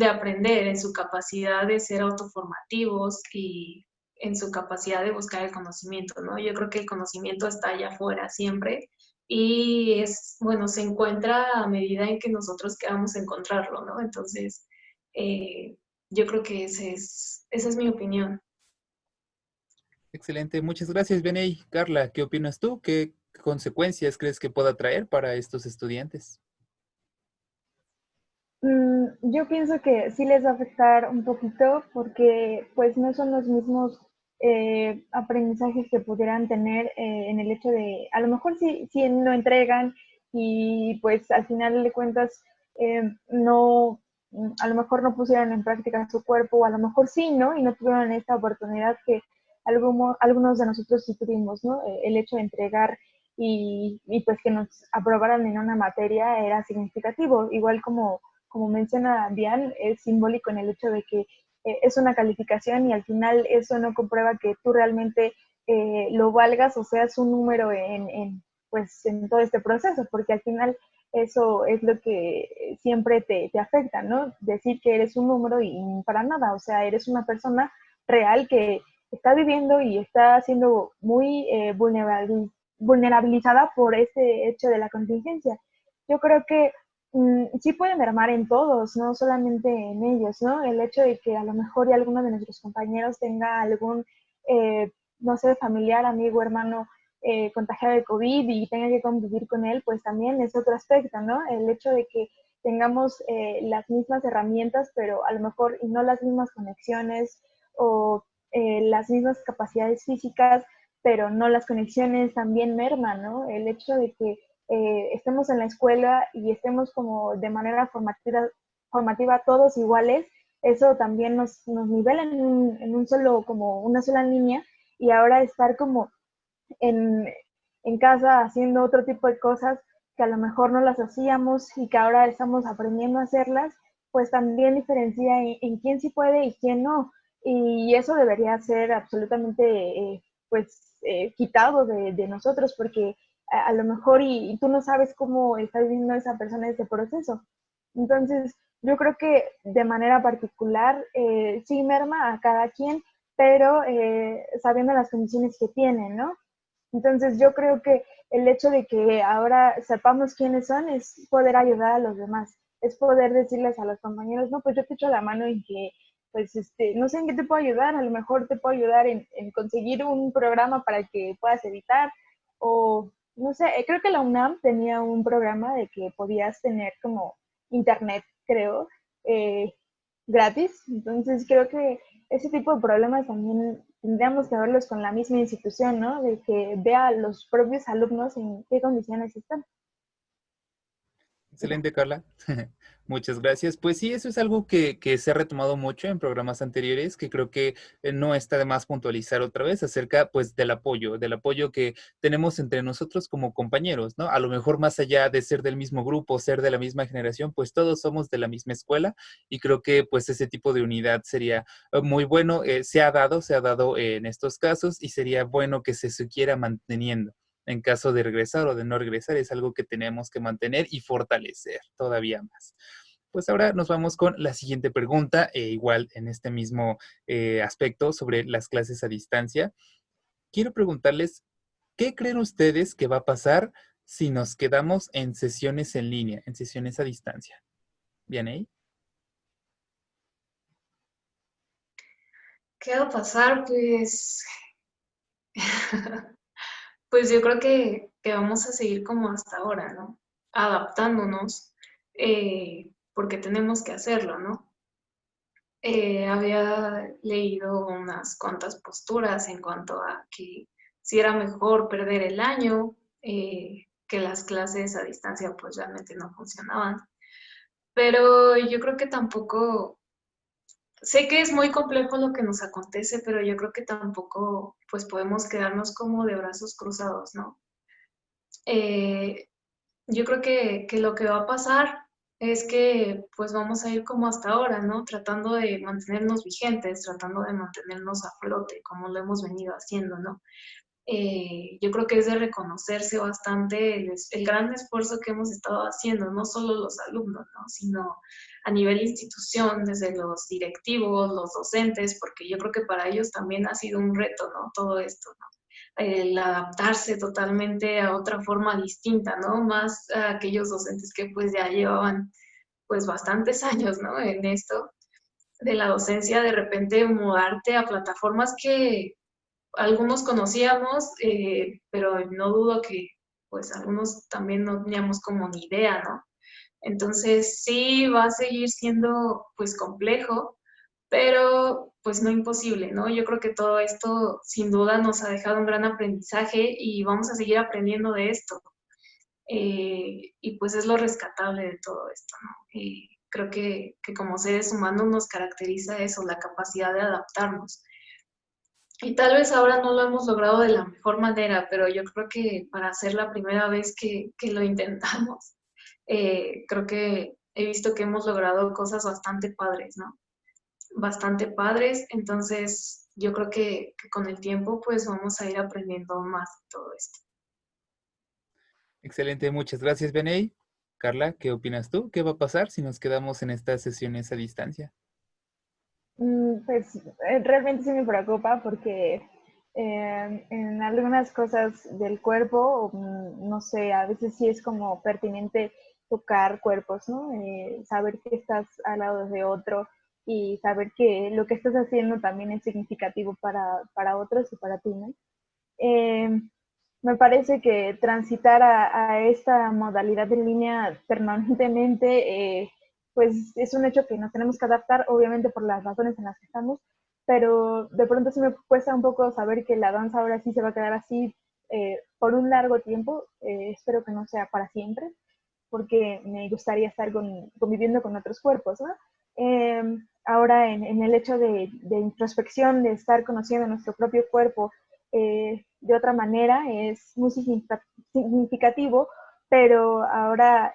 aprender, en su capacidad de ser autoformativos y en su capacidad de buscar el conocimiento, ¿no? Yo creo que el conocimiento está allá afuera siempre y es, bueno, se encuentra a medida en que nosotros queramos encontrarlo, ¿no? Entonces, eh, yo creo que esa es mi opinión. Excelente, muchas gracias, Beney. Carla, ¿qué opinas tú? ¿Qué consecuencias crees que pueda traer para estos estudiantes? Yo pienso que sí les va a afectar un poquito porque pues no son los mismos aprendizajes que pudieran tener en el hecho de, a lo mejor sí lo entregan y pues al final de cuentas no, a lo mejor no pusieron en práctica su cuerpo, o a lo mejor sí, ¿no? Y no tuvieron esta oportunidad que algunos de nosotros sí tuvimos, ¿no? El hecho de entregar y pues que nos aprobaran en una materia era significativo, igual como menciona Diane, es simbólico en el hecho de que es una calificación y al final eso no comprueba que tú realmente lo valgas o seas un número pues, en todo este proceso, porque al final eso es lo que siempre te afecta, ¿no? Decir que eres un número y para nada, o sea, eres una persona real que está viviendo y está siendo muy vulnerabilizada por este hecho de la contingencia. Yo creo que sí puede mermar en todos, no solamente en ellos, ¿no? El hecho de que a lo mejor y alguno de nuestros compañeros tenga algún, no sé, familiar, amigo, hermano contagiado de COVID y tenga que convivir con él, pues también es otro aspecto, ¿no? El hecho de que tengamos las mismas herramientas, pero a lo mejor y no las mismas conexiones o las mismas capacidades físicas, pero no las conexiones también merman, ¿no? El hecho de que estemos en la escuela y estemos como de manera formativa todos iguales, eso también nos nivela en un solo, como una sola línea, y ahora estar como en, en casa haciendo otro tipo de cosas que a lo mejor no las hacíamos y que ahora estamos aprendiendo a hacerlas, pues también diferencia en quién sí puede y quién no. Y eso debería ser absolutamente pues quitado de nosotros porque a lo mejor y tú no sabes cómo está viviendo esa persona ese proceso. Entonces, yo creo que de manera particular sí merma a cada quien, pero sabiendo las condiciones que tiene, ¿no? Entonces yo creo que el hecho de que ahora sepamos quiénes son es poder ayudar a los demás, es poder decirles a los compañeros, no, pues yo te echo la mano en que, pues, no sé en qué te puedo ayudar, a lo mejor te puedo ayudar en conseguir un programa para que puedas editar, o no sé, creo que la UNAM tenía un programa de que podías tener como internet, creo, eh, gratis, entonces creo que ese tipo de problemas también tendríamos que verlos con la misma institución, ¿no? De que vea a los propios alumnos en qué condiciones están. Excelente, Carla. Muchas gracias. Pues sí, eso es algo que se ha retomado mucho en programas anteriores, que creo que no está de más puntualizar otra vez acerca pues del apoyo que tenemos entre nosotros como compañeros, ¿no? A lo mejor más allá de ser del mismo grupo, ser de la misma generación, pues todos somos de la misma escuela y creo que pues ese tipo de unidad sería muy bueno. Se ha dado en estos casos y sería bueno que se siguiera manteniendo en caso de regresar o de no regresar, es algo que tenemos que mantener y fortalecer todavía más. Pues ahora nos vamos con la siguiente pregunta, igual en este mismo aspecto sobre las clases a distancia. Quiero preguntarles, ¿qué creen ustedes que va a pasar si nos quedamos en sesiones en línea, en sesiones a distancia? ¿Bien ahí? ¿Qué va a pasar? Pues, pues yo creo que vamos a seguir como hasta ahora, ¿no? Adaptándonos, porque tenemos que hacerlo, ¿no? Había leído unas cuantas posturas en cuanto a que si era mejor perder el año, que las clases a distancia pues realmente no funcionaban. Pero yo creo que tampoco, sé que es muy complejo lo que nos acontece, pero yo creo que tampoco pues podemos quedarnos como de brazos cruzados, ¿no? Eh, yo creo que lo que va a pasar es que pues vamos a ir como hasta ahora, ¿no? Tratando de mantenernos vigentes, tratando de mantenernos a flote, como lo hemos venido haciendo, ¿no? Yo creo que es de reconocerse bastante el gran esfuerzo que hemos estado haciendo, no solo los alumnos, ¿no? Sino a nivel institución, desde los directivos, los docentes, porque yo creo que para ellos también ha sido un reto, ¿no? Todo esto, ¿no? El adaptarse totalmente a otra forma distinta, ¿no? Más a aquellos docentes que pues ya llevaban pues bastantes años, ¿no? En esto de la docencia, de repente mudarte a plataformas que algunos conocíamos, pero no dudo que pues algunos también no teníamos como ni idea, ¿no? Entonces sí va a seguir siendo pues complejo, pero pues no imposible, ¿no? Yo creo que todo esto sin duda nos ha dejado un gran aprendizaje y vamos a seguir aprendiendo de esto. Y pues es lo rescatable de todo esto, ¿no? Creo que como seres humanos nos caracteriza eso, la capacidad de adaptarnos. Y tal vez ahora no lo hemos logrado de la mejor manera, pero yo creo que para ser la primera vez que lo intentamos, creo que he visto que hemos logrado cosas bastante padres, ¿no? Bastante padres, entonces yo creo que con el tiempo pues vamos a ir aprendiendo más de todo esto. Excelente, muchas gracias, Beney. Carla, ¿qué opinas tú? ¿Qué va a pasar si nos quedamos en estas sesiones a distancia? Pues realmente sí me preocupa porque en algunas cosas del cuerpo, no sé, a veces sí es como pertinente tocar cuerpos, ¿no? Saber que estás al lado de otro y saber que lo que estás haciendo también es significativo para otros y para ti, ¿no? Eh, Me parece que transitar a esta modalidad en línea permanentemente, pues es un hecho que nos tenemos que adaptar, obviamente por las razones en las que estamos, pero de pronto sí me cuesta un poco saber que la danza ahora sí se va a quedar así por un largo tiempo. Espero que no sea para siempre, porque me gustaría estar conviviendo con otros cuerpos, ¿no? Eh, Ahora en el hecho de introspección, de estar conociendo nuestro propio cuerpo de otra manera, es muy significativo, pero ahora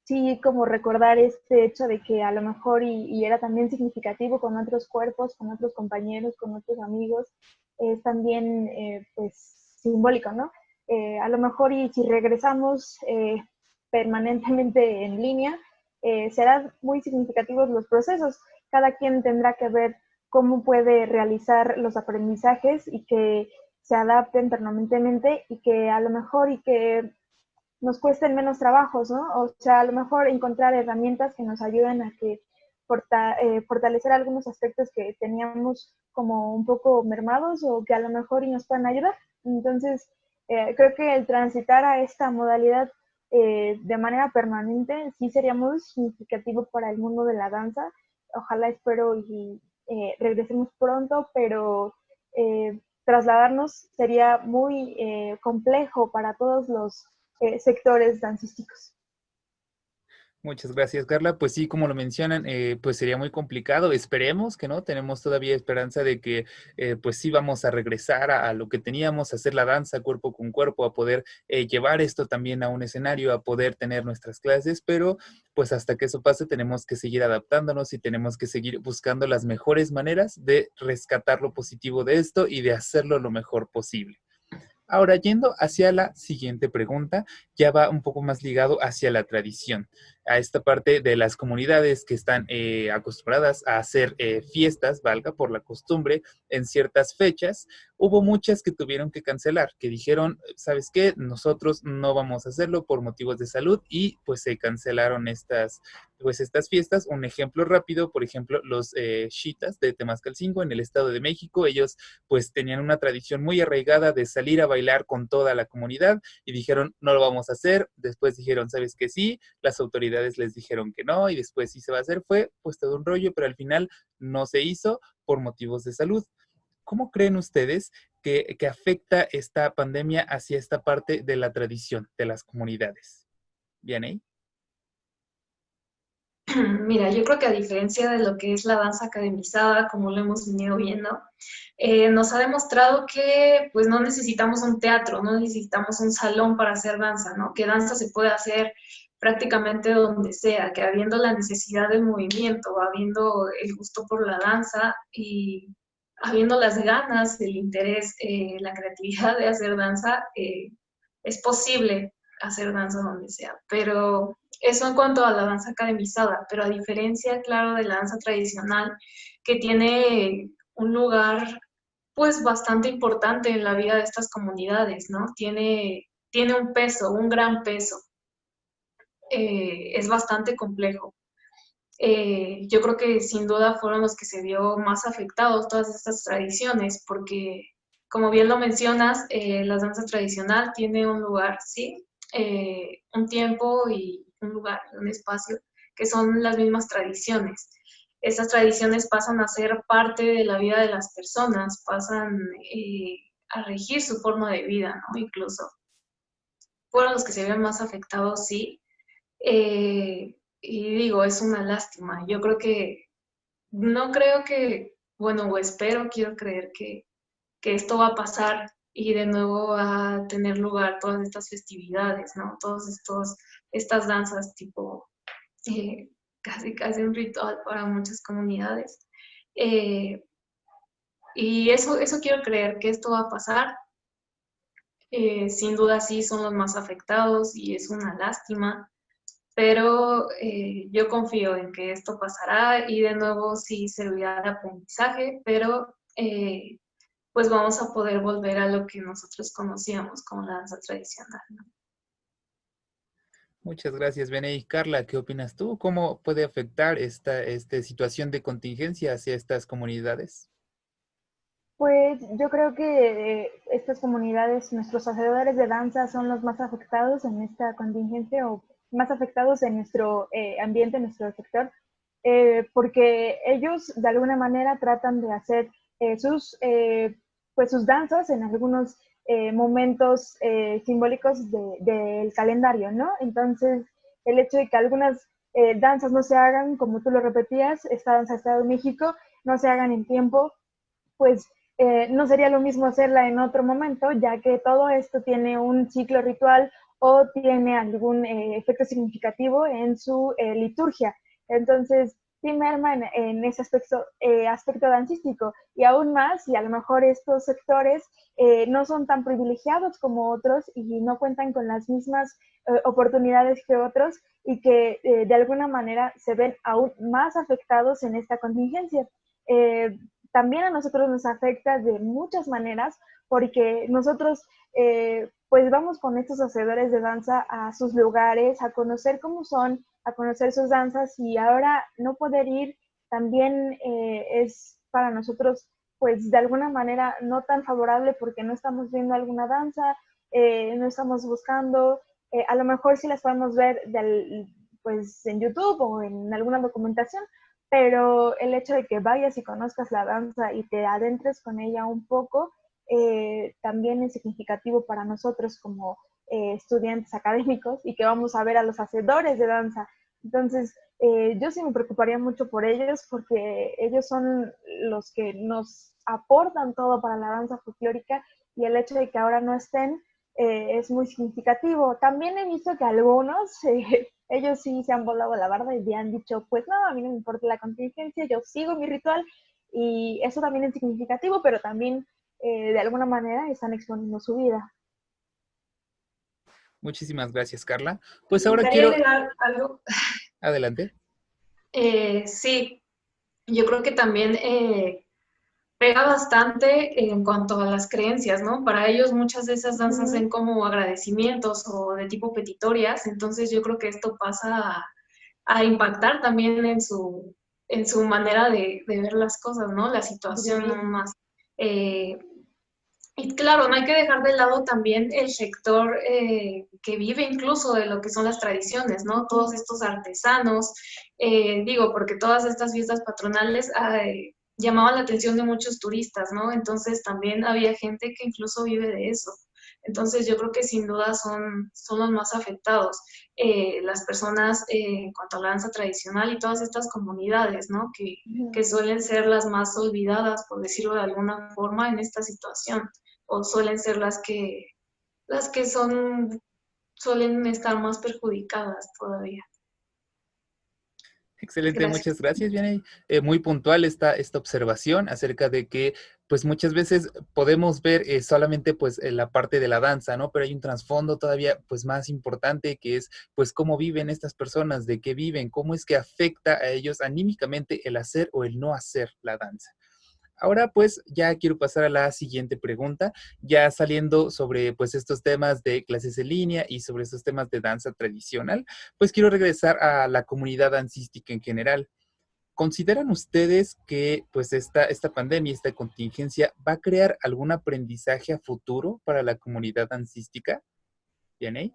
sí como recordar este hecho de que a lo mejor y era también significativo con otros cuerpos, con otros compañeros, con otros amigos, es también pues simbólico, ¿no? A lo mejor y si regresamos permanentemente en línea, serán muy significativos los procesos. Cada quien tendrá que ver cómo puede realizar los aprendizajes y que se adapten permanentemente y que a lo mejor y que nos cuesten menos trabajos, ¿no? O sea, a lo mejor encontrar herramientas que nos ayuden a que fortalecer algunos aspectos que teníamos como un poco mermados o que a lo mejor y nos puedan ayudar. Entonces, creo que el transitar a esta modalidad de manera permanente sí sería muy significativo para el mundo de la danza. Ojalá, espero y regresemos pronto, pero trasladarnos sería muy complejo para todos los sectores dancísticos. Muchas gracias, Carla. Pues sí, como lo mencionan, pues sería muy complicado. Esperemos que no. Tenemos todavía esperanza de que, pues sí, vamos a regresar a lo que teníamos, a hacer la danza cuerpo con cuerpo, a poder llevar esto también a un escenario, a poder tener nuestras clases, pero pues hasta que eso pase tenemos que seguir adaptándonos y tenemos que seguir buscando las mejores maneras de rescatar lo positivo de esto y de hacerlo lo mejor posible. Ahora, yendo hacia la siguiente pregunta, ya va un poco más ligado hacia la tradición, a esta parte de las comunidades que están acostumbradas a hacer fiestas, valga por la costumbre, en ciertas fechas. Hubo muchas que tuvieron que cancelar, que dijeron, ¿sabes qué? Nosotros no vamos a hacerlo por motivos de salud y pues se cancelaron estas fiestas. Un ejemplo rápido, por ejemplo, los Xitas de Temascalcingo en el Estado de México, ellos pues tenían una tradición muy arraigada de salir a bailar con toda la comunidad y dijeron, no lo vamos a hacer. Después dijeron, ¿sabes qué? Sí, las autoridades les dijeron que no y después sí se va a hacer. Fue pues todo un rollo, pero al final no se hizo por motivos de salud. ¿Cómo creen ustedes que afecta esta pandemia hacia esta parte de la tradición de las comunidades? ¿Bien ahí? Mira, yo creo que a diferencia de lo que es la danza academizada, como lo hemos venido viendo, nos ha demostrado que pues no necesitamos un teatro, no necesitamos un salón para hacer danza, ¿no? Que danza se puede hacer prácticamente donde sea, que habiendo la necesidad del movimiento, habiendo el gusto por la danza y habiendo las ganas, el interés, la creatividad de hacer danza, es posible hacer danza donde sea. Pero eso en cuanto a la danza academizada, pero a diferencia, claro, de la danza tradicional, que tiene un lugar pues bastante importante en la vida de estas comunidades, ¿no? Tiene un peso, un gran peso. Es bastante complejo. Yo creo que sin duda fueron los que se vio más afectados todas estas tradiciones, porque como bien lo mencionas, la danza tradicional tiene un lugar, sí, un tiempo y un lugar, un espacio, que son las mismas tradiciones. Estas tradiciones pasan a ser parte de la vida de las personas, pasan a regir su forma de vida, ¿no? Incluso fueron los que se vieron más afectados, sí, y digo, es una lástima. Yo creo que, no creo que, bueno, o espero, quiero creer que esto va a pasar y de nuevo va a tener lugar todas estas festividades, ¿no? Estas danzas tipo, casi un ritual para muchas comunidades. Eh, Y eso quiero creer que esto va a pasar. Sin duda sí son los más afectados y es una lástima, pero yo confío en que esto pasará y de nuevo sí servirá de aprendizaje, pero pues vamos a poder volver a lo que nosotros conocíamos como la danza tradicional, ¿no? Muchas gracias, Bene. Y Carla, ¿qué opinas tú? ¿Cómo puede afectar esta situación de contingencia hacia estas comunidades? Pues yo creo que estas comunidades, nuestros hacedores de danza son los más afectados en esta contingencia o más afectados en nuestro ambiente, en nuestro sector, porque ellos de alguna manera tratan de hacer pues sus danzas en algunos momentos simbólicos del calendario, ¿no? Entonces, el hecho de que algunas danzas no se hagan, como tú lo repetías, esta danza de Estado de México, no se hagan en tiempo, pues no sería lo mismo hacerla en otro momento, ya que todo esto tiene un ciclo ritual o tiene algún efecto significativo en su liturgia. Entonces, sí merma en ese aspecto dancístico. Y aún más, y a lo mejor estos sectores no son tan privilegiados como otros y no cuentan con las mismas oportunidades que otros y que de alguna manera se ven aún más afectados en esta contingencia. Eh, También a nosotros nos afecta de muchas maneras porque nosotros pues vamos con estos hacedores de danza a sus lugares, a conocer cómo son, a conocer sus danzas y ahora no poder ir también es para nosotros pues de alguna manera no tan favorable porque no estamos viendo alguna danza, no estamos buscando, a lo mejor sí las podemos ver pues en YouTube o en alguna documentación, pero el hecho de que vayas y conozcas la danza y te adentres con ella un poco, también es significativo para nosotros como estudiantes académicos y que vamos a ver a los hacedores de danza. Entonces, yo sí me preocuparía mucho por ellos porque ellos son los que nos aportan todo para la danza folclórica y el hecho de que ahora no estén es muy significativo. También he visto que algunos ellos sí se han volado la barda y han dicho, pues no, a mí no me importa la contingencia, yo sigo mi ritual y eso también es significativo, pero también de alguna manera están exponiendo su vida. Muchísimas gracias, Carla. Pues Me ahora gustaría quiero... agregar algo. Adelante. Sí, yo creo que también pega bastante en cuanto a las creencias, ¿no? Para ellos muchas de esas danzas Uh son como agradecimientos o de tipo petitorias, entonces yo creo que esto pasa a impactar también en su manera de ver las cosas, ¿no? La -huh. situación Vivir. no más. Eh, y claro, no hay que dejar de lado también el sector que vive incluso de lo que son las tradiciones, ¿no? Todos estos artesanos, digo, porque todas estas fiestas patronales llamaban la atención de muchos turistas, ¿no? Entonces también había gente que incluso vive de eso. Entonces yo creo que sin duda son los más afectados. Las personas en cuanto a la danza tradicional y todas estas comunidades, ¿no? Que suelen ser las más olvidadas, por decirlo de alguna forma, en esta situación o suelen ser las que suelen estar más perjudicadas todavía. Excelente, Gracias. muchas gracias, Vianey. Muy puntual esta observación acerca de que, pues muchas veces podemos ver solamente pues la parte de la danza, ¿no? Pero hay un trasfondo todavía pues más importante que es pues cómo viven estas personas, de qué viven, cómo es que afecta a ellos anímicamente el hacer o el no hacer la danza. Ahora pues ya quiero pasar a la siguiente pregunta, ya saliendo sobre pues estos temas de clases en línea y sobre estos temas de danza tradicional, pues quiero regresar a la comunidad dancística en general. ¿Consideran ustedes que pues esta pandemia, esta contingencia va a crear algún aprendizaje a futuro para la comunidad dancística? ¿Vianey?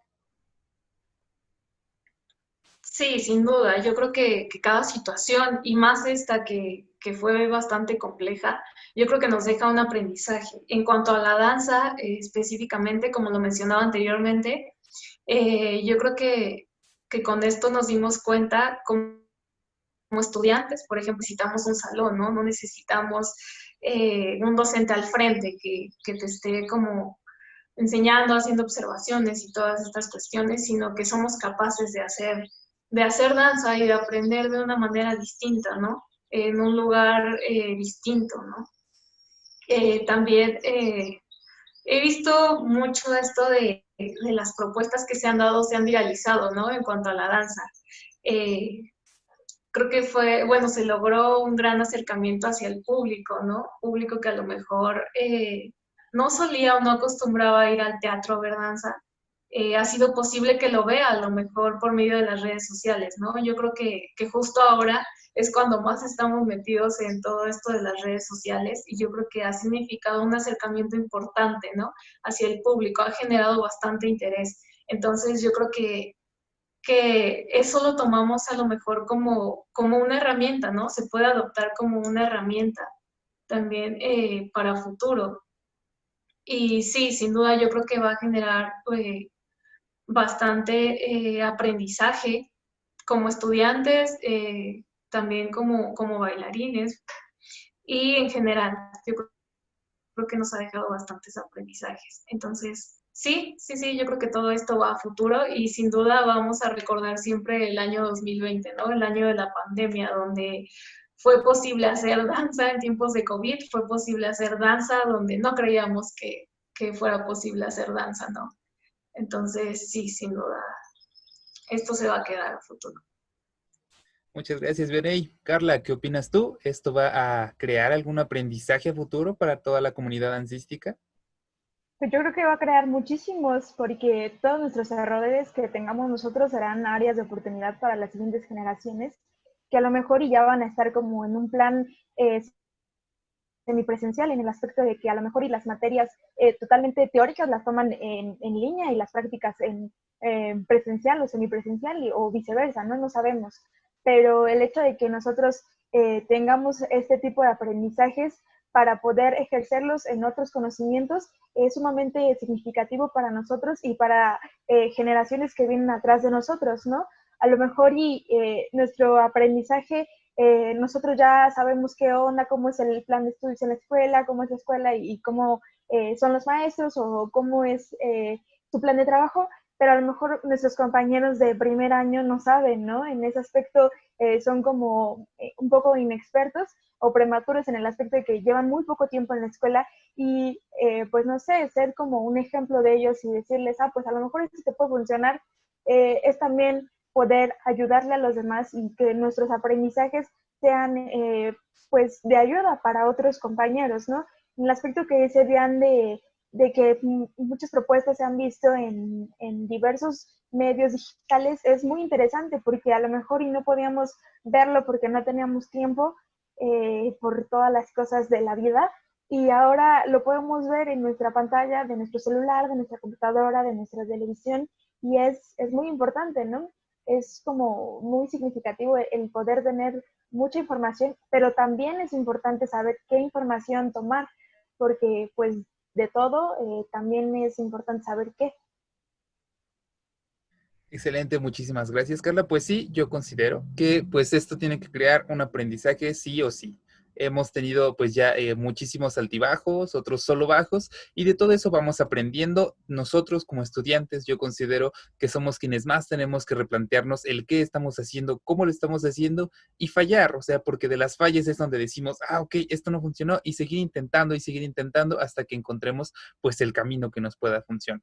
Sí, sin duda. Yo creo que cada situación, y más esta que fue bastante compleja, yo creo que nos deja un aprendizaje. En cuanto a la danza, específicamente, como lo mencionaba anteriormente, yo creo que con esto nos dimos cuenta como estudiantes, por ejemplo, necesitamos un salón, ¿no? No necesitamos un docente al frente que te esté como enseñando, haciendo observaciones y todas estas cuestiones, sino que somos capaces de hacer danza y de aprender de una manera distinta, ¿no? En un lugar distinto, ¿no? También he visto mucho esto de las propuestas que se han dado, se han viralizado, ¿no? En cuanto a la danza. Eh, Creo que fue, bueno, se logró un gran acercamiento hacia el público, ¿no? Público que a lo mejor no solía o no acostumbraba a ir al teatro a ver danza. Ha sido posible que lo vea a lo mejor por medio de las redes sociales, ¿no? Yo creo que justo ahora es cuando más estamos metidos en todo esto de las redes sociales y yo creo que ha significado un acercamiento importante, ¿no? Hacia el público, ha generado bastante interés. Entonces yo creo que eso lo tomamos a lo mejor como una herramienta, ¿no? Se puede adoptar como una herramienta también para futuro. Y sí, sin duda yo creo que va a generar bastante aprendizaje como estudiantes, también como bailarines y en general, yo creo que nos ha dejado bastantes aprendizajes. Entonces, sí, yo creo que todo esto va a futuro y sin duda vamos a recordar siempre el año 2020, ¿no? El año de la pandemia, donde fue posible hacer danza en tiempos de COVID, fue posible hacer danza donde no creíamos que fuera posible hacer danza, ¿no? Entonces, sí, sin duda, esto se va a quedar a futuro. Muchas gracias, Vianey. Carla, ¿qué opinas tú? ¿Esto va a crear algún aprendizaje a futuro para toda la comunidad dancística? Pues yo creo que va a crear muchísimos porque todos nuestros errores que tengamos nosotros serán áreas de oportunidad para las siguientes generaciones que a lo mejor y ya van a estar como en un plan semipresencial en el aspecto de que a lo mejor y las materias totalmente teóricas las toman en línea y las prácticas en presencial o semipresencial o viceversa, ¿no? No sabemos. Pero el hecho de que nosotros tengamos este tipo de aprendizajes para poder ejercerlos en otros conocimientos es sumamente significativo para nosotros y para generaciones que vienen atrás de nosotros, ¿no? A lo mejor y nuestro aprendizaje nosotros ya sabemos qué onda, cómo es el plan de estudios en la escuela, cómo es la escuela y cómo son los maestros o cómo es su plan de trabajo, pero a lo mejor nuestros compañeros de primer año no saben, ¿no? En ese aspecto son como un poco inexpertos o prematuros en el aspecto de que llevan muy poco tiempo en la escuela y pues no sé, ser como un ejemplo de ellos y decirles, ah, pues a lo mejor esto te puede funcionar, es también poder ayudarle a los demás y que nuestros aprendizajes sean pues de ayuda para otros compañeros, ¿no? En el aspecto que dice Diane de que muchas propuestas se han visto en diversos medios digitales es muy interesante porque a lo mejor y no podíamos verlo porque no teníamos tiempo por todas las cosas de la vida y ahora lo podemos ver en nuestra pantalla de nuestro celular, de nuestra computadora, de nuestra televisión y es muy importante, ¿no? Es como muy significativo el poder tener mucha información, pero también es importante saber qué información tomar, porque pues de todo también es importante saber qué. Excelente, muchísimas gracias, Carla. Pues sí, yo considero que pues esto tiene que crear un aprendizaje sí o sí. Hemos tenido pues ya muchísimos altibajos, otros solo bajos, y de todo eso vamos aprendiendo. Nosotros como estudiantes, yo considero que somos quienes más tenemos que replantearnos el qué estamos haciendo, cómo lo estamos haciendo y fallar, o sea, porque de las fallas es donde decimos, ah, ok, esto no funcionó, y seguir intentando hasta que encontremos pues el camino que nos pueda funcionar.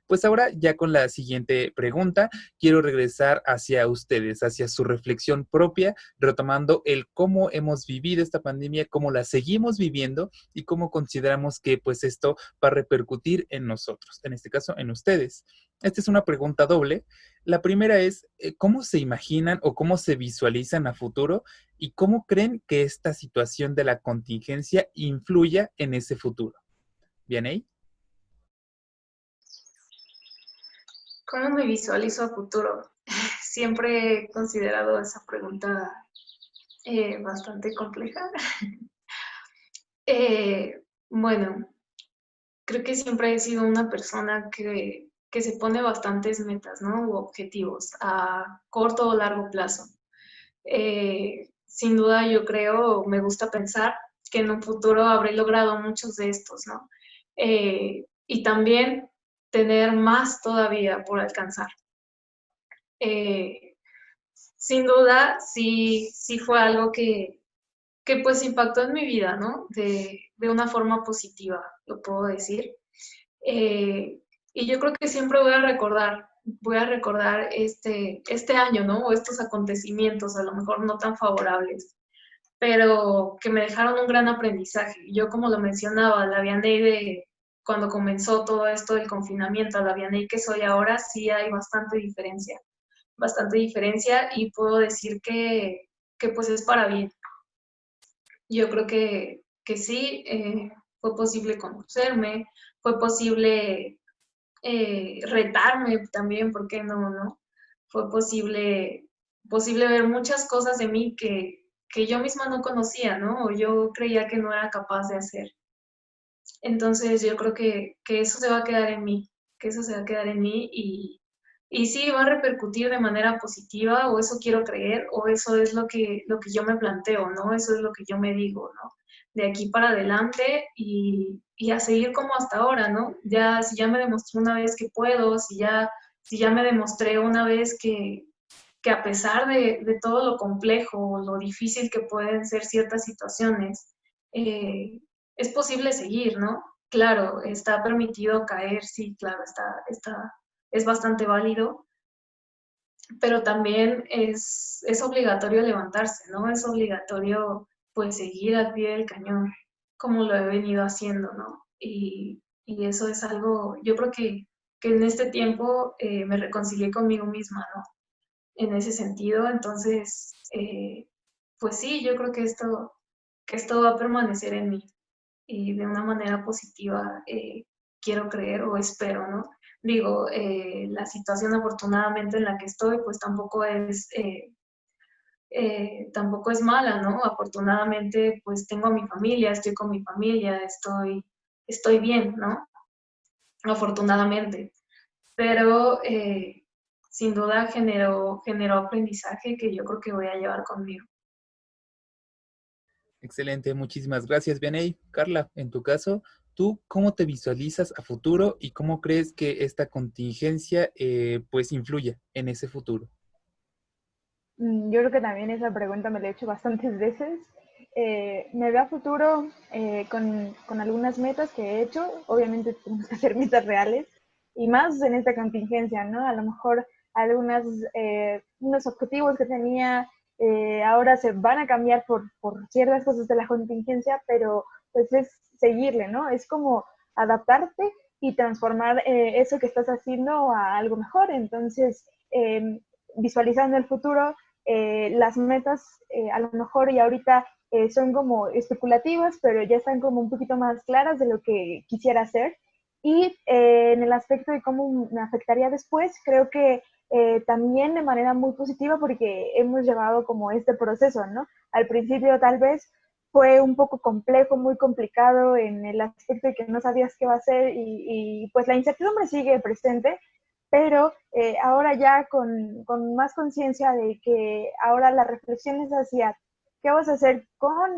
Pues ahora, ya con la siguiente pregunta, quiero regresar hacia ustedes, hacia su reflexión propia, retomando el cómo hemos vivido esta pandemia, cómo la seguimos viviendo y cómo consideramos que pues esto va a repercutir en nosotros, en este caso en ustedes. Esta es una pregunta doble. La primera es, ¿cómo se imaginan o cómo se visualizan a futuro y cómo creen que esta situación de la contingencia influya en ese futuro? ¿Bien ahí? ¿Cómo me visualizo a futuro? Siempre he considerado esa pregunta bastante compleja. Bueno, creo que siempre he sido una persona que se pone bastantes metas, ¿no? U objetivos a corto o largo plazo. Sin duda yo creo, me gusta pensar que en un futuro habré logrado muchos de estos, ¿no? Y también tener más todavía por alcanzar. Eh, Sin duda, sí fue algo que pues impactó en mi vida, ¿no? De una forma positiva, lo puedo decir. Y yo creo que siempre voy a recordar este año, ¿no? O estos acontecimientos, a lo mejor no tan favorables, pero que me dejaron un gran aprendizaje. Yo, como lo mencionaba, la Vianey de cuando comenzó todo esto del confinamiento, a la Vianey que soy ahora, sí hay bastante diferencia y puedo decir que pues es para bien. Yo creo que sí, fue posible conocerme, fue posible retarme también, ¿por qué no, no? Fue posible ver muchas cosas de mí que yo misma no conocía, ¿no? O yo creía que no era capaz de hacer. Entonces yo creo que eso se va a quedar en mí, que eso se va a quedar en mí y sí va a repercutir de manera positiva, o eso quiero creer, o eso es lo que yo me planteo, ¿no? Eso es lo que yo me digo, ¿no? De aquí para adelante y a seguir como hasta ahora, ¿no? Ya, si ya me demostré una vez que puedo, si ya me demostré una vez que a pesar de todo lo complejo o lo difícil que pueden ser ciertas situaciones, eh, es posible seguir, ¿no? Claro, está permitido caer, sí, claro, es bastante válido, pero también es obligatorio levantarse, ¿no? Es obligatorio, pues, seguir al pie del cañón, como lo he venido haciendo, ¿no? Y eso es algo, yo creo que en este tiempo me reconcilié conmigo misma, ¿no? En ese sentido. Entonces, pues sí, yo creo que esto va a permanecer en mí y de una manera positiva, quiero creer o espero, ¿no? Digo, la situación afortunadamente en la que estoy, pues tampoco es mala, ¿no? Afortunadamente, pues tengo a mi familia, estoy con mi familia, estoy bien, ¿no? Afortunadamente, pero sin duda generó aprendizaje que yo creo que voy a llevar conmigo. Excelente, muchísimas gracias, Vianey. Carla, en tu caso, ¿tú cómo te visualizas a futuro y cómo crees que esta contingencia pues influye en ese futuro? Yo creo que también esa pregunta me la he hecho bastantes veces. Me veo a futuro con algunas metas que he hecho. Obviamente tenemos que hacer metas reales y más en esta contingencia, ¿no? A lo mejor algunas, unos objetivos que tenía ahora se van a cambiar por ciertas cosas de la contingencia, pero pues es seguirle, ¿no? Es como adaptarte y transformar eso que estás haciendo a algo mejor. Entonces, visualizando el futuro, las metas a lo mejor y ahorita son como especulativas, pero ya están como un poquito más claras de lo que quisiera hacer. Y en el aspecto de cómo me afectaría después, creo que también de manera muy positiva porque hemos llevado como este proceso, ¿no? Al principio tal vez fue un poco complejo, muy complicado en el aspecto de que no sabías qué va a hacer y pues la incertidumbre sigue presente, pero ahora ya con más conciencia de que ahora la reflexión es hacia qué vas a hacer con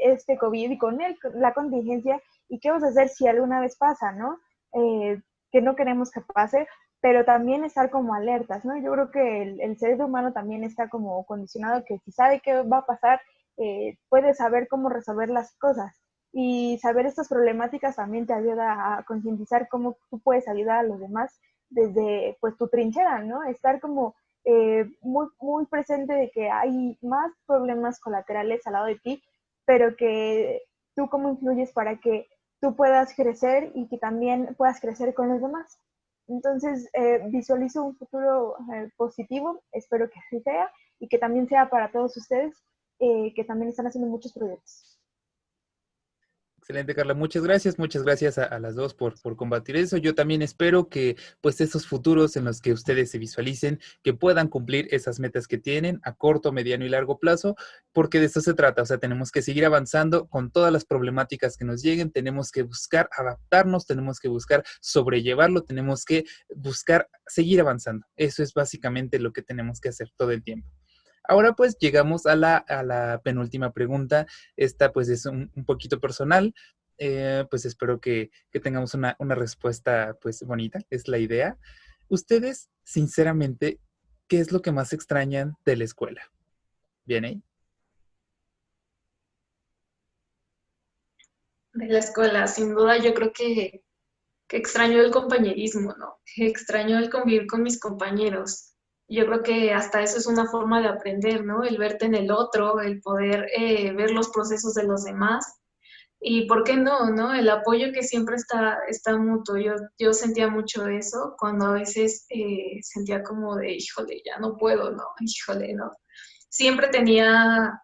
este COVID y con la contingencia y qué vas a hacer si alguna vez pasa, ¿no? Que no queremos que pase, pero también estar como alertas, ¿no? Yo creo que el cerebro humano también está como condicionado que si sabe qué va a pasar, puede saber cómo resolver las cosas. Y saber estas problemáticas también te ayuda a concientizar cómo tú puedes ayudar a los demás desde pues tu trinchera, ¿no? Estar como muy, muy presente de que hay más problemas colaterales al lado de ti, pero que tú cómo influyes para que tú puedas crecer y que también puedas crecer con los demás. Entonces, visualizo un futuro positivo, espero que así sea y que también sea para todos ustedes que también están haciendo muchos proyectos. Excelente, Carla. Muchas gracias a las dos por combatir eso. Yo también espero que pues esos futuros en los que ustedes se visualicen, que puedan cumplir esas metas que tienen a corto, mediano y largo plazo, porque de eso se trata. O sea, tenemos que seguir avanzando con todas las problemáticas que nos lleguen, tenemos que buscar adaptarnos, tenemos que buscar sobrellevarlo, tenemos que buscar seguir avanzando. Eso es básicamente lo que tenemos que hacer todo el tiempo. Ahora pues llegamos a la penúltima pregunta. Esta pues es un poquito personal. Pues espero que tengamos una respuesta pues bonita, es la idea. Ustedes, sinceramente, ¿qué es lo que más extrañan de la escuela? ¿Bien ahí? de la escuela. Sin duda, yo creo que extraño el compañerismo, ¿no? Que extraño el convivir con mis compañeros. Yo creo que hasta eso es una forma de aprender, ¿no? El verte en el otro, el poder ver los procesos de los demás. Y por qué no, ¿no? El apoyo que siempre está mutuo. Yo sentía mucho eso cuando a veces sentía como de, híjole, ya no puedo, ¿no? Híjole, ¿no? Siempre tenía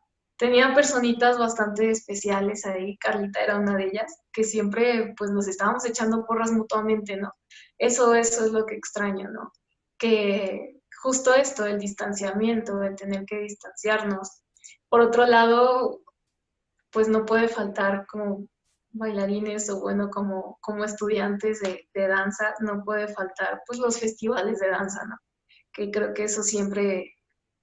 personitas bastante especiales ahí. Carlita era una de ellas, que siempre pues nos estábamos echando porras mutuamente, ¿no? Eso es lo que extraño, ¿no? Que justo esto, el distanciamiento, de tener que distanciarnos. Por otro lado, pues no puede faltar como bailarines o bueno, como estudiantes de danza, no puede faltar pues los festivales de danza, ¿no? Que creo que eso siempre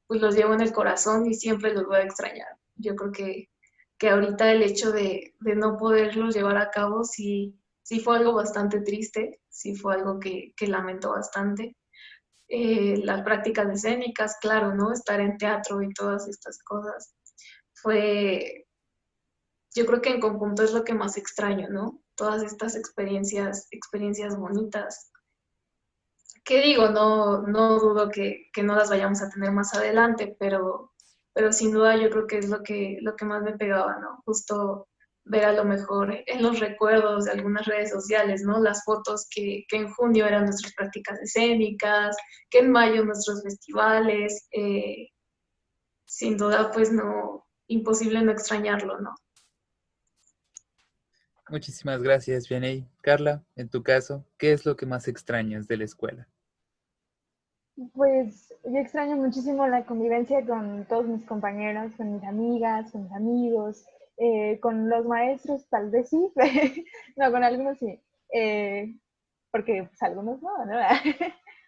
pues los llevo en el corazón y siempre los voy a extrañar. Yo creo que ahorita el hecho de no poderlos llevar a cabo sí fue algo bastante triste, sí fue algo que lamento bastante. Las prácticas escénicas, claro, ¿no? Estar en teatro y todas estas cosas fue, yo creo que en conjunto es lo que más extraño, ¿no? Todas estas experiencias bonitas. ¿Qué digo? No dudo que no las vayamos a tener más adelante, pero sin duda yo creo que es lo que más me pegaba, ¿no? Justo ver a lo mejor en los recuerdos de algunas redes sociales, ¿no? Las fotos que en junio eran nuestras prácticas escénicas, que en mayo nuestros festivales, sin duda pues no, imposible no extrañarlo, ¿no? Muchísimas gracias, Vianey. Carla, en tu caso, ¿qué es lo que más extrañas de la escuela? Pues yo extraño muchísimo la convivencia con todos mis compañeros, con mis amigas, con mis amigos, con los maestros tal vez sí, no, con algunos sí, porque pues algunos no, ¿no?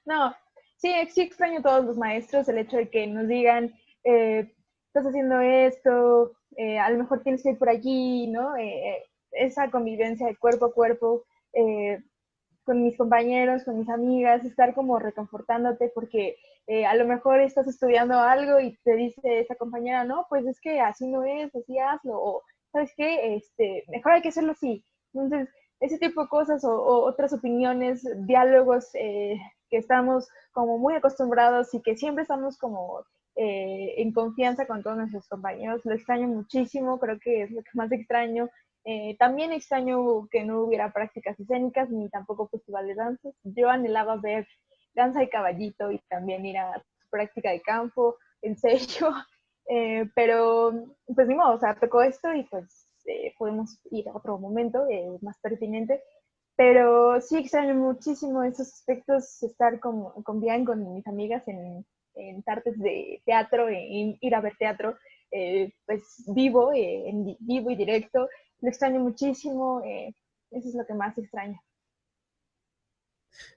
No, sí, sí extraño a todos los maestros, el hecho de que nos digan, estás haciendo esto, a lo mejor tienes que ir por allí, ¿no? Esa convivencia de cuerpo a cuerpo, eh, con mis compañeros, con mis amigas, estar como reconfortándote porque a lo mejor estás estudiando algo y te dice esa compañera, no, pues es que así no es, así hazlo, o sabes qué, mejor hay que hacerlo así. Entonces, ese tipo de cosas o otras opiniones, diálogos que estamos como muy acostumbrados y que siempre estamos como en confianza con todos nuestros compañeros, lo extraño muchísimo, creo que es lo que más extraño. También extraño que no hubiera prácticas escénicas ni tampoco festival de danzas. Yo anhelaba ver danza de caballito y también ir a práctica de campo, en serio. Pero pues ni modo, o sea, tocó esto y pues podemos ir a otro momento más pertinente. Pero sí extraño muchísimo esos aspectos, estar con bien con mis amigas en tardes de teatro, en ir a ver teatro, pues vivo, en vivo y directo. Lo extraño muchísimo, eso es lo que más extraño.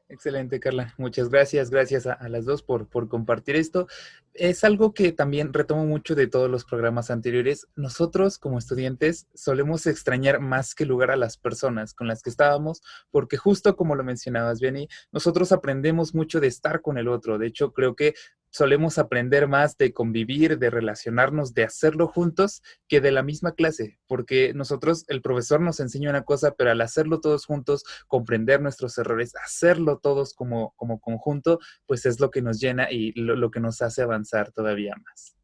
Excelente, Carla. Muchas gracias. Gracias a las dos por compartir esto. Es algo que también retomo mucho de todos los programas anteriores. Nosotros, como estudiantes, solemos extrañar más que lugar a las personas con las que estábamos, porque justo como lo mencionabas, Benny, nosotros aprendemos mucho de estar con el otro. De hecho, creo que solemos aprender más de convivir, de relacionarnos, de hacerlo juntos, que de la misma clase, porque nosotros, el profesor nos enseña una cosa, pero al hacerlo todos juntos, comprender nuestros errores, hacerlo todos como conjunto, pues es lo que nos llena y lo que nos hace avanzar todavía más.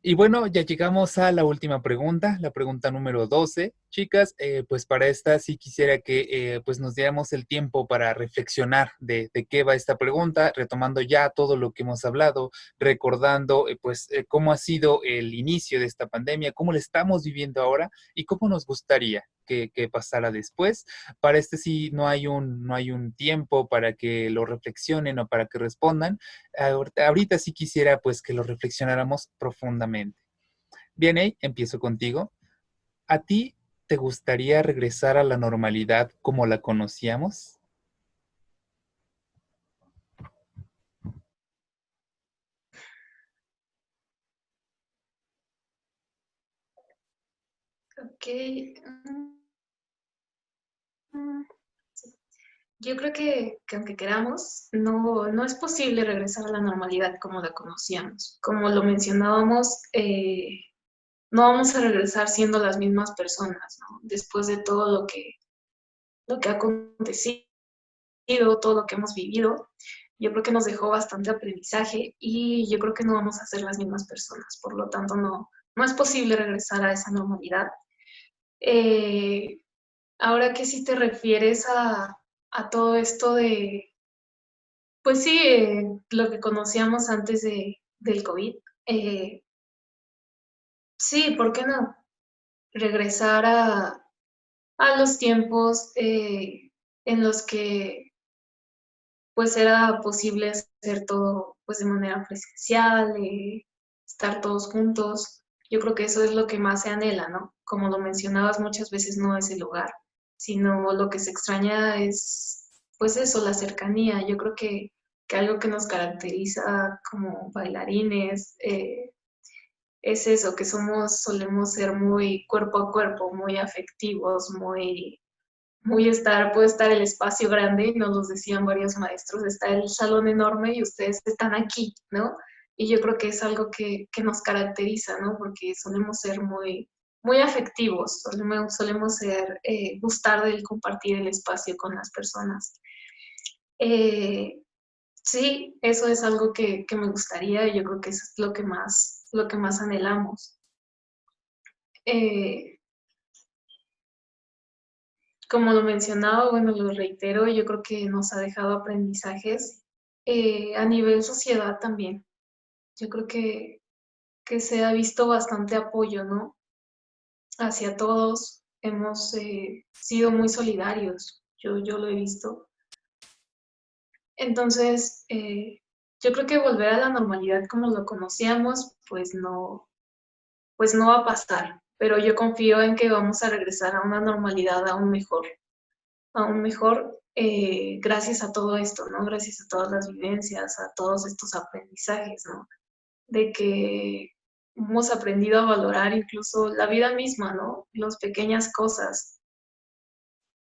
Y bueno, ya llegamos a la última pregunta, la pregunta número 12. Chicas, pues para esta sí quisiera que pues nos diéramos el tiempo para reflexionar de qué va esta pregunta, retomando ya todo lo que hemos hablado, recordando pues cómo ha sido el inicio de esta pandemia, cómo la estamos viviendo ahora y cómo nos gustaría que pasara después. Para este sí no hay un tiempo para que lo reflexionen o para que respondan. Ahorita sí quisiera pues que lo reflexionáramos profundamente. Bien, empiezo contigo. ¿A ti te gustaría regresar a la normalidad como la conocíamos? Ok. mm, Yo creo que aunque queramos, no es posible regresar a la normalidad como la conocíamos. Como lo mencionábamos, no vamos a regresar siendo las mismas personas, ¿no? Después de todo lo que ha acontecido, todo lo que hemos vivido, yo creo que nos dejó bastante aprendizaje y yo creo que no vamos a ser las mismas personas, por lo tanto no es posible regresar a esa normalidad. Eh, Ahora que si te refieres a todo esto de, pues sí, lo que conocíamos antes del COVID, eh, sí, ¿por qué no? Regresar a los tiempos en los que pues era posible hacer todo pues de manera presencial, estar todos juntos. Yo creo que eso es lo que más se anhela, ¿no? Como lo mencionabas, muchas veces no es el lugar, sino lo que se extraña es pues eso, la cercanía. Yo creo que algo que nos caracteriza como bailarines es eso, que solemos ser muy cuerpo a cuerpo, muy afectivos, puede estar el espacio grande, nos los decían varios maestros, está el salón enorme y ustedes están aquí, ¿no? Y yo creo que es algo que nos caracteriza, ¿no? Porque solemos ser muy afectivos, solemos ser, gustar del compartir el espacio con las personas. Eh, sí, eso es algo que me gustaría y yo creo que eso es lo que más anhelamos. Eh, Como lo mencionaba, bueno, lo reitero, yo creo que nos ha dejado aprendizajes a nivel sociedad también. Yo creo que se ha visto bastante apoyo, ¿no? Hacia todos. Hemos sido muy solidarios. Yo lo he visto. Entonces, yo creo que volver a la normalidad como lo conocíamos, pues no va a pasar. Pero yo confío en que vamos a regresar a una normalidad aún mejor gracias a todo esto, ¿no? Gracias a todas las vivencias, a todos estos aprendizajes, ¿no? De que hemos aprendido a valorar incluso la vida misma, ¿no? Las pequeñas cosas.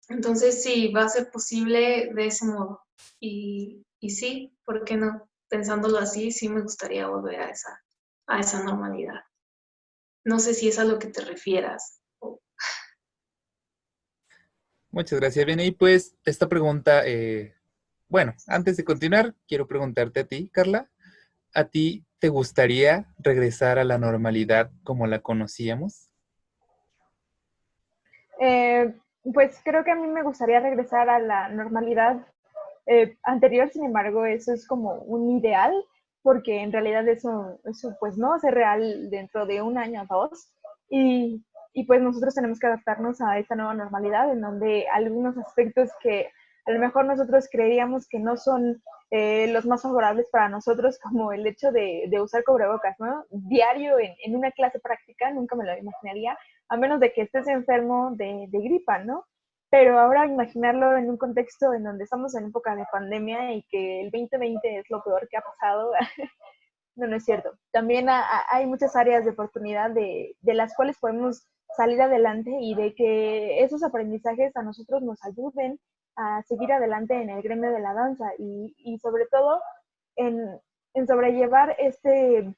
Entonces sí, va a ser posible de ese modo. Y sí, ¿por qué no? Pensándolo así, sí me gustaría volver a esa normalidad. No sé si es a lo que te refieras. Muchas gracias, bien. Y pues esta pregunta, bueno, antes de continuar, quiero preguntarte a ti, Carla, ¿a ti te gustaría regresar a la normalidad como la conocíamos? Eh, pues creo que a mí me gustaría regresar a la normalidad anterior, sin embargo, eso es como un ideal, porque en realidad eso pues no va a ser real dentro de un año o dos, y, y pues nosotros tenemos que adaptarnos a esta nueva normalidad, en donde algunos aspectos que a lo mejor nosotros creeríamos que no son los más favorables para nosotros, como el hecho de usar cubrebocas, ¿no? Diario en una clase práctica, nunca me lo imaginaría, a menos de que estés enfermo de gripa, ¿no? Pero ahora imaginarlo en un contexto en donde estamos en época de pandemia y que el 2020 es lo peor que ha pasado, no es cierto. También hay muchas áreas de oportunidad de las cuales podemos salir adelante y de que esos aprendizajes a nosotros nos ayuden a seguir adelante en el gremio de la danza y sobre todo en, en sobrellevar este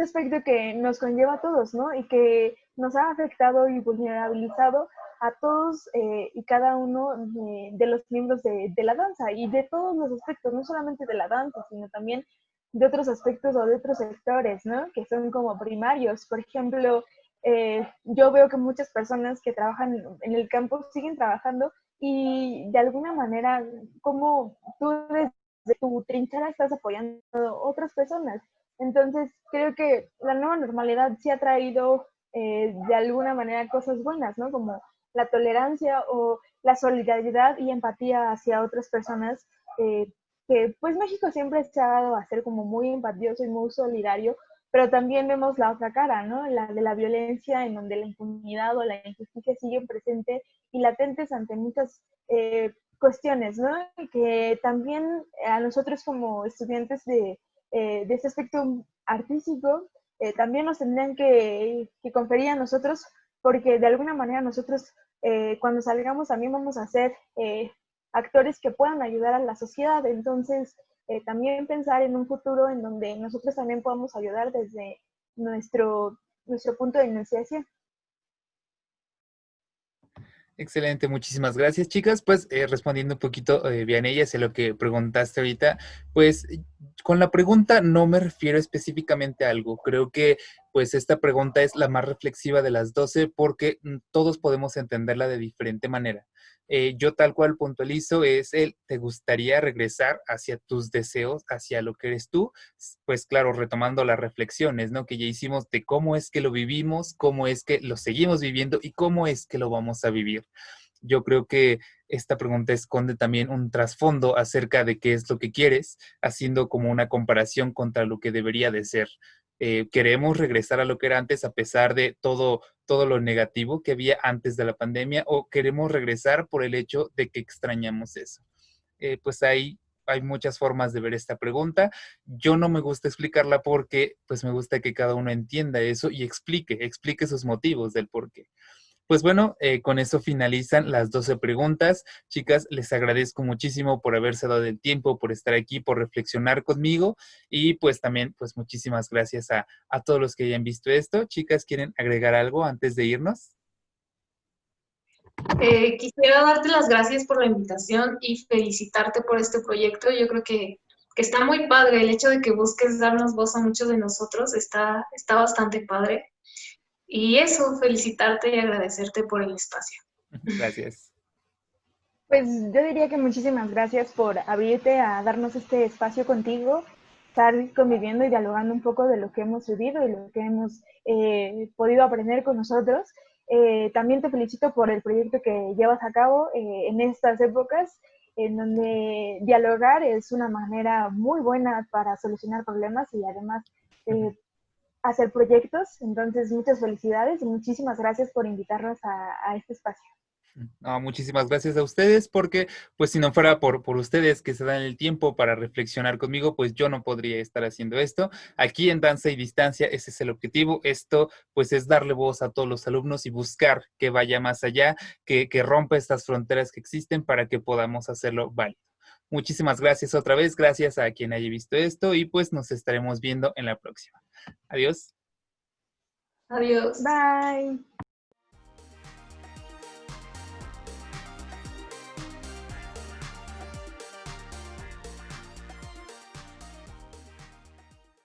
aspecto que nos conlleva a todos, ¿no? Y que nos ha afectado y vulnerabilizado a todos y cada uno de los miembros de la danza y de todos los aspectos, no solamente de la danza, sino también de otros aspectos o de otros sectores, ¿no? Que son como primarios. Por ejemplo, yo veo que muchas personas que trabajan en el campo siguen trabajando y de alguna manera, como tú desde tu trinchera estás apoyando a otras personas. Entonces, creo que la nueva normalidad sí ha traído de alguna manera cosas buenas, ¿no? Como la tolerancia o la solidaridad y empatía hacia otras personas, que pues México siempre se ha dado a ser como muy empatioso y muy solidario, pero también vemos la otra cara, ¿no? La de la violencia, en donde la impunidad o la injusticia siguen presentes y latentes ante muchas cuestiones, ¿no? Y que también a nosotros como estudiantes de este aspecto artístico, también nos tendrían que conferir a nosotros, porque de alguna manera nosotros cuando salgamos también vamos a ser actores que puedan ayudar a la sociedad. Entonces, también pensar en un futuro en donde nosotros también podamos ayudar desde nuestro, nuestro punto de enunciación. Excelente, muchísimas gracias, chicas. Pues respondiendo un poquito, Vianey, hacia lo que preguntaste ahorita, pues con la pregunta no me refiero específicamente a algo. Creo que pues esta pregunta es la más reflexiva de las 12 porque todos podemos entenderla de diferente manera. Yo tal cual puntualizo es ¿te gustaría regresar hacia tus deseos, hacia lo que eres tú? Pues claro, retomando las reflexiones, ¿no? Que ya hicimos de cómo es que lo vivimos, cómo es que lo seguimos viviendo y cómo es que lo vamos a vivir. Yo creo que esta pregunta esconde también un trasfondo acerca de qué es lo que quieres, haciendo como una comparación contra lo que debería de ser. ¿Queremos regresar a lo que era antes a pesar de todo lo negativo que había antes de la pandemia o queremos regresar por el hecho de que extrañamos eso? Pues hay muchas formas de ver esta pregunta. Yo no me gusta explicarla porque pues me gusta que cada uno entienda eso y explique sus motivos del por qué. Pues bueno, con eso finalizan las 12 preguntas. Chicas, les agradezco muchísimo por haberse dado el tiempo, por estar aquí, por reflexionar conmigo y pues también pues muchísimas gracias a todos los que hayan visto esto. Chicas, ¿quieren agregar algo antes de irnos? Quisiera darte las gracias por la invitación y felicitarte por este proyecto. Yo creo que está muy padre. El hecho de que busques darnos voz a muchos de nosotros está bastante padre. Y eso, felicitarte y agradecerte por el espacio. Gracias. Pues yo diría que muchísimas gracias por abrirte a darnos este espacio contigo, estar conviviendo y dialogando un poco de lo que hemos vivido y lo que hemos podido aprender con nosotros. También te felicito por el proyecto que llevas a cabo en estas épocas, en donde dialogar es una manera muy buena para solucionar problemas y además hacer proyectos. Entonces, muchas felicidades y muchísimas gracias por invitarnos a este espacio. No, muchísimas gracias a ustedes porque pues si no fuera por ustedes que se dan el tiempo para reflexionar conmigo, pues yo no podría estar haciendo esto. Aquí en Danza y Distancia ese es el objetivo. Esto pues es darle voz a todos los alumnos y buscar que vaya más allá, que rompa estas fronteras que existen para que podamos hacerlo válido. Muchísimas gracias otra vez, gracias a quien haya visto esto y pues nos estaremos viendo en la próxima. Adiós. Adiós. Bye.